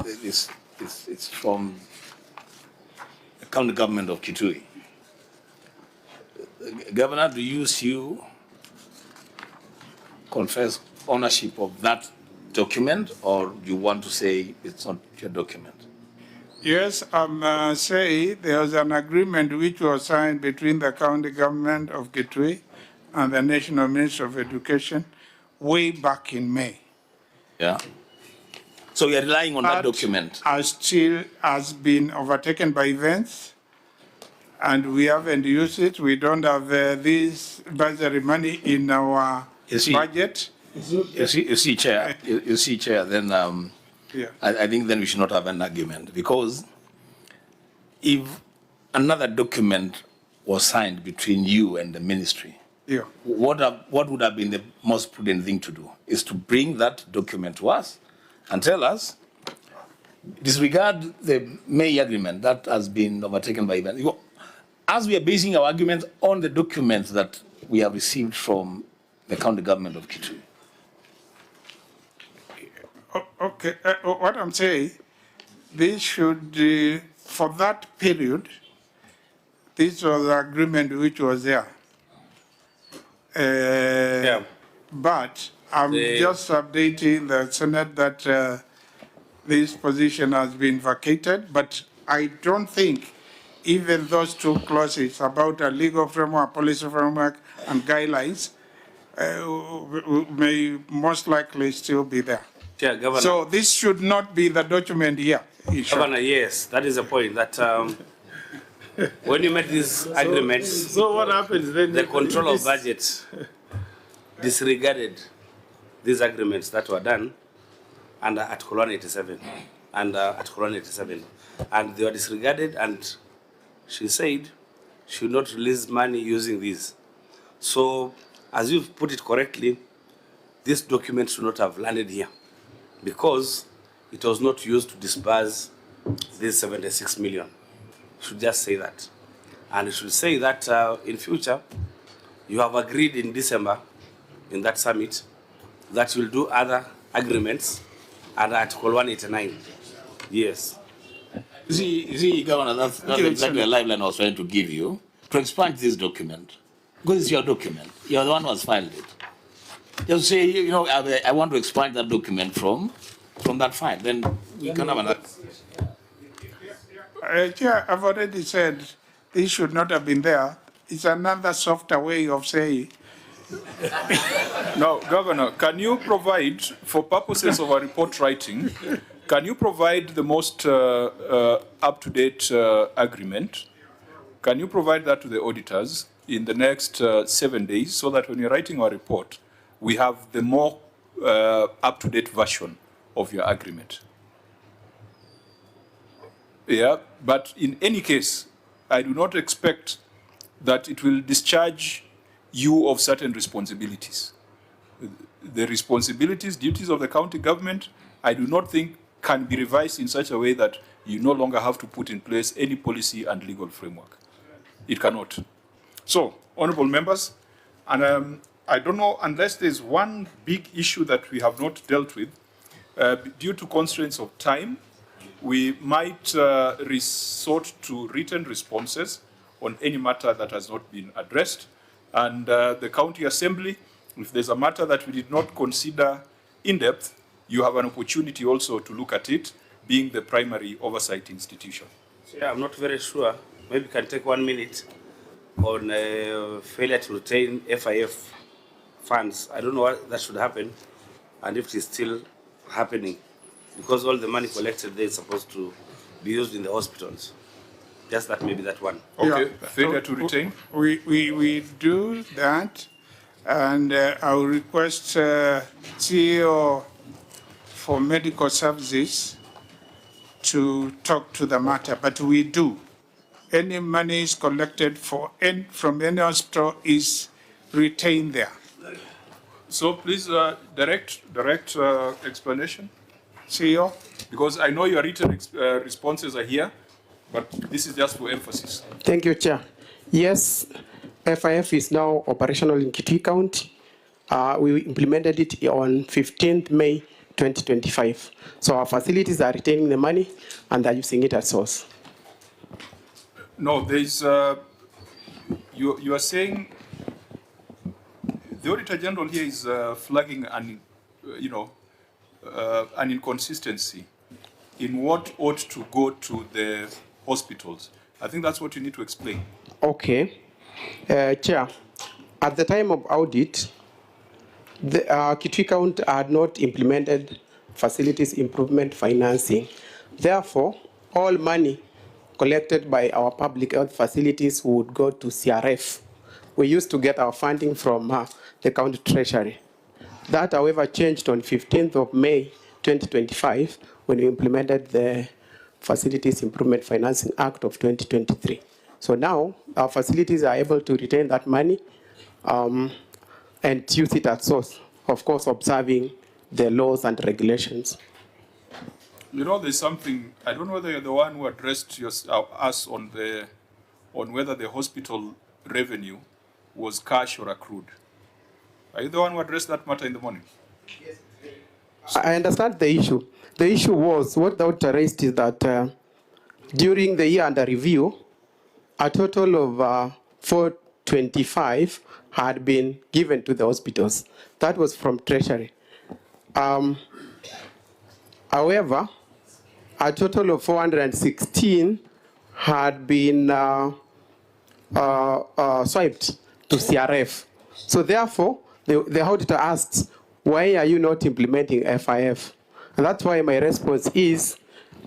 It's from the county government of Kitui. Governor, do you confess ownership of that document, or do you want to say it's not your document? Yes, I'm saying there was an agreement which was signed between the county government of Kitui and the National Ministry of Education way back in May. Yeah. So we are relying on that document. Still has been overtaken by events, and we haven't used it. We don't have this budgetary money in our budget. You see, Chair. Then I think then we should not have an argument, because if another document was signed between you and the ministry, what would have been the most prudent thing to do is to bring that document to us and tell us, disregard the May agreement that has been overtaken by events. As we are basing our argument on the documents that we have received from the county government of Kitui. Okay, what I'm saying, this should, for that period, this was the agreement which was there. But I'm just updating the Senate that this position has been vacated, but I don't think even those two clauses about a legal framework, policy framework, and guidelines may most likely still be there. Yeah, Governor. So this should not be the document here. Governor, yes, that is the point. That when you made these agreements, so what happens then? The control of budget disregarded these agreements that were done under Article 187 and Article 187, and they were disregarded. And she said she would not release money using these. So, as you've put it correctly, this document should not have landed here, because it was not used to disburse this 76 million. You should just say that. And you should say that in future, you have agreed in December, in that summit, that you'll do other agreements under Article 189. Yes. You see, Governor, that's exactly the lifeline I was trying to give you, to expunge this document. Because it's your document. You're the one who has filed it. Just say, you know, I want to expunge that document from that file. Then we can have another. Chair, I've already said this should not have been there. It's another softer way of saying. Now, Governor, can you provide, for purposes of our report writing, can you provide the most up-to-date agreement? Can you provide that to the auditors in the next 7 days, so that when you're writing our report, we have the more up-to-date version of your agreement? Yeah, but in any case, I do not expect that it will discharge you of certain responsibilities. The responsibilities, duties of the county government, I do not think can be revised in such a way that you no longer have to put in place any policy and legal framework. It cannot. So, honorable members, and I don't know, unless there's one big issue that we have not dealt with, due to constraints of time, we might resort to written responses on any matter that has not been addressed. And the County Assembly, if there's a matter that we did not consider in depth, you have an opportunity also to look at it, being the primary oversight institution. Yeah, I'm not very sure. Maybe you can take 1 minute on failure to retain FIF funds. I don't know what that should happen and if it is still happening, because all the money collected there is supposed to be used in the hospitals. Just that, maybe that one. Okay, yeah. Failure to retain? We do that, and I will request CEO for Medical Services to talk to the matter, but we do. Any money is collected from any hospital is retained there. So please direct explanation. CEO? Because I know your written responses are here, but this is just for emphasis. Thank you, Chair. Yes, FIF is now operational in Kitui County. We implemented it on 15th May 2025. So our facilities are retaining the money and they're using it at source. No, there's, you are saying, the Auditor General here is flagging an inconsistency in what ought to go to the hospitals. I think that's what you need to explain. Okay. Chair, at the time of audit, the Kitui County had not implemented facilities improvement financing. Therefore, all money collected by our public health facilities would go to CRF. We used to get our funding from the county treasury. That, however, changed on 15th of May 2025 when we implemented the Facilities Improvement Financing Act of 2023. So now our facilities are able to retain that money and use it at source, of course, observing the laws and regulations. You know, there's something, I don't know whether you're the one who addressed us on whether the hospital revenue was cash or accrued. Are you the one who addressed that matter in the morning? Yes. I understand the issue. The issue was, what the auditor raised is that during the year under review, a total of 425 had been given to the hospitals. That was from Treasury. However, a total of 416 had been swiped to CRF. So therefore, the auditor asked, why are you not implementing FIF? And that's why my response is,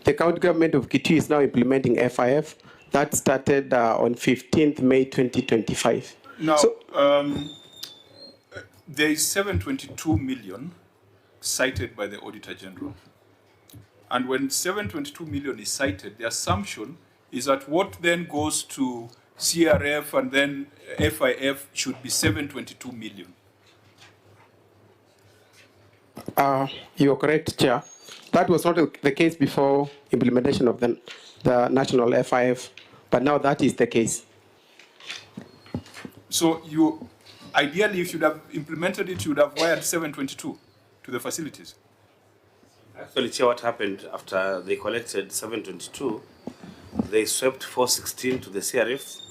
the county government of Kitui is now implementing FIF. That started on 15th May 2025. Now, there is 722 million cited by the Auditor General. And when 722 million is cited, the assumption is that what then goes to CRF and then FIF should be 722 million. You're correct, Chair. That was not the case before implementation of the national FIF, but now that is the case. So ideally, if you would have implemented it, you would have wired 722 to the facilities. Actually, Chair, what happened after they collected 722, they swept 416 to the CRF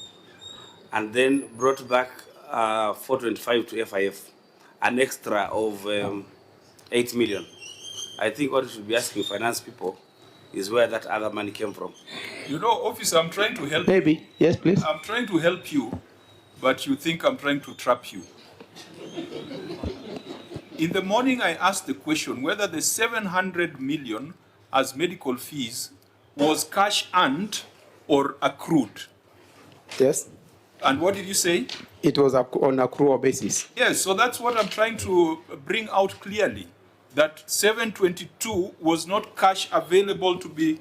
and then brought back 425 to FIF, an extra of 8 million. I think what we should be asking finance people is where that other money came from. You know, officer, I'm trying to help you. Yes, please. I'm trying to help you, but you think I'm trying to trap you. In the morning, I asked the question whether the 700 million as medical fees was cash earned or accrued. Yes. And what did you say? It was on accrual basis. Yes, so that's what I'm trying to bring out clearly, that 722 was not cash available to be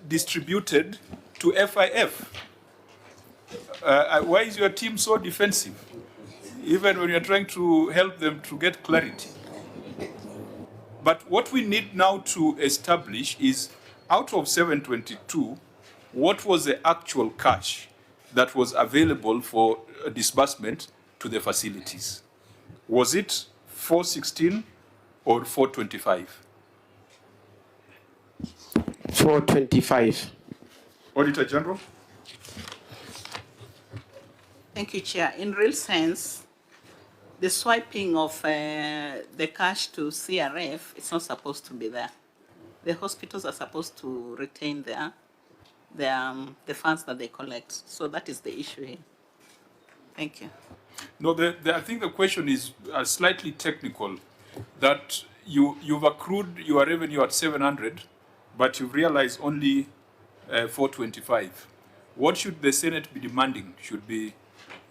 distributed to FIF. Why is your team so defensive, even when you're trying to help them to get clarity? But what we need now to establish is, out of 722, what was the actual cash that was available for disbursement to the facilities? Was it 416 or 425? 425. Auditor General? Thank you, Chair. In real sense, the swiping of the cash to CRF, it's not supposed to be there. The hospitals are supposed to retain the funds that they collect. So that is the issue here. Thank you. No, I think the question is slightly technical, that you've accrued your revenue at 700, but you've realized only 425. What should the Senate be demanding should be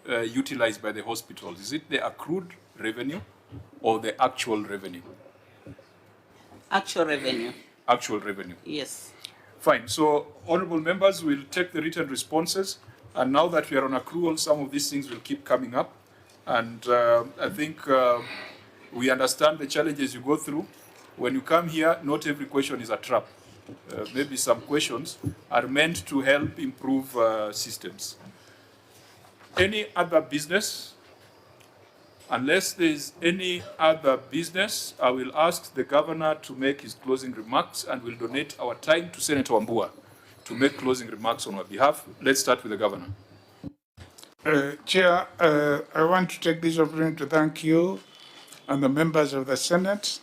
utilized by the hospitals? Is it the accrued revenue or the actual revenue? Actual revenue. Actual revenue. Yes. Fine. So, honorable members, will take the written responses. And now that we are on accrual, some of these things will keep coming up. And I think we understand the challenges you go through. When you come here, not every question is a trap. Maybe some questions are meant to help improve systems. Any other business? Unless there is any other business, I will ask the governor to make his closing remarks, and we'll donate our time to Senator Wambua to make closing remarks on our behalf. Let's start with the governor. Chair, I want to take this opportunity to thank you and the members of the Senate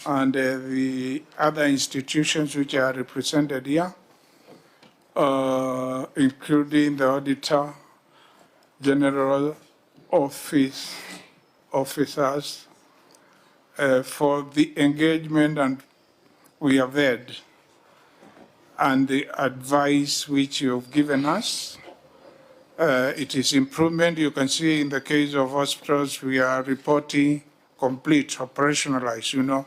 and the other institutions which are represented here, including the Auditor General officers, for the engagement and we have had and the advice which you've given us. It is improvement. You can see in the case of hospitals, we are reporting complete, operationalized, you know,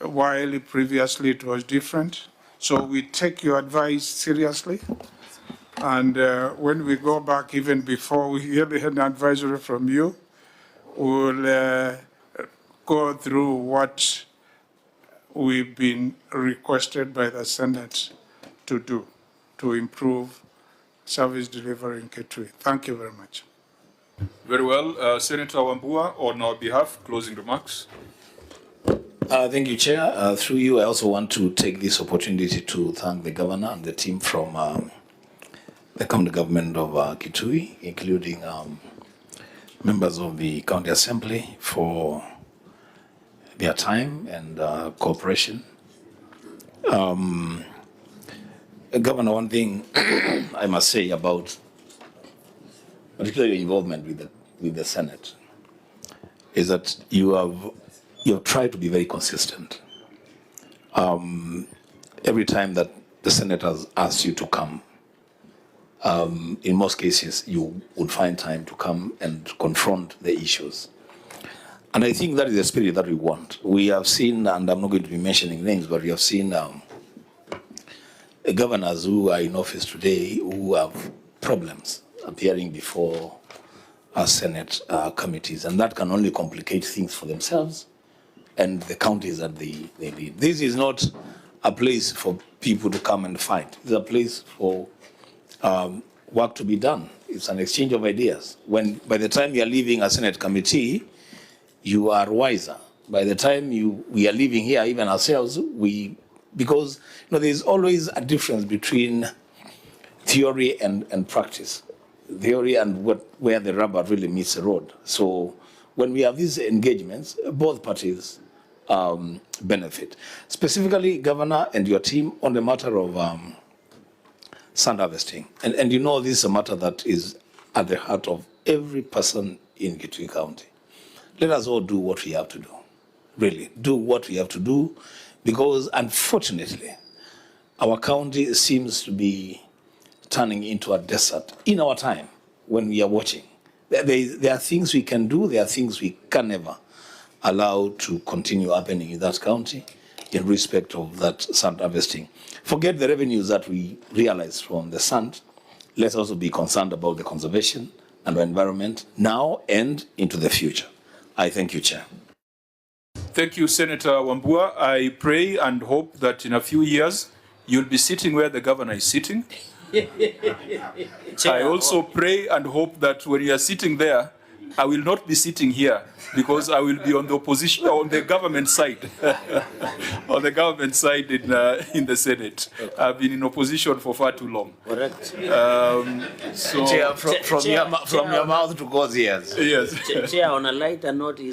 while previously it was different. So we take your advice seriously. And when we go back, even before we hear an advisory from you, we'll go through what we've been requested by the Senate to do to improve service delivery in Kitui. Thank you very much. Very well. Senator Wambua, on our behalf, closing remarks. Thank you, Chair. Through you, I also want to take this opportunity to thank the governor and the team from the county government of Kitui, including members of the county assembly, for their time and cooperation. Governor, one thing I must say about particularly your involvement with the Senate is that you have tried to be very consistent. Every time that the Senate has asked you to come, in most cases, you would find time to come and confront the issues. And I think that is the spirit that we want. We have seen, and I'm not going to be mentioning names, but we have seen governors who are in office today who have problems appearing before our Senate committees, and that can only complicate things for themselves and the counties that they lead. This is not a place for people to come and fight. It's a place for work to be done. It's an exchange of ideas. By the time you are leaving a Senate committee, you are wiser. By the time we are leaving here, even ourselves, because there's always a difference between theory and practice. Theory and where the rubber really meets the road. So when we have these engagements, both parties benefit. Specifically, Governor and your team, on the matter of sand harvesting. And you know this is a matter that is at the heart of every person in Kitui County. Let us all do what we have to do. Really, do what we have to do, because unfortunately, our county seems to be turning into a desert in our time when we are watching. There are things we can do, there are things we can never allow to continue happening in that county in respect of that sand harvesting. Forget the revenues that we realize from the sand. Let's also be concerned about the conservation and the environment now and into the future. I thank you, Chair. Thank you, Senator Wambua. I pray and hope that in a few years, you'll be sitting where the governor is sitting. I also pray and hope that when you are sitting there, I will not be sitting here because I will be on the opposition, on the government side, on the government side in the Senate. I've been in opposition for far too long. Correct. So Chair, from your mouth to God's ears. Yes. Chair, on a lighter note,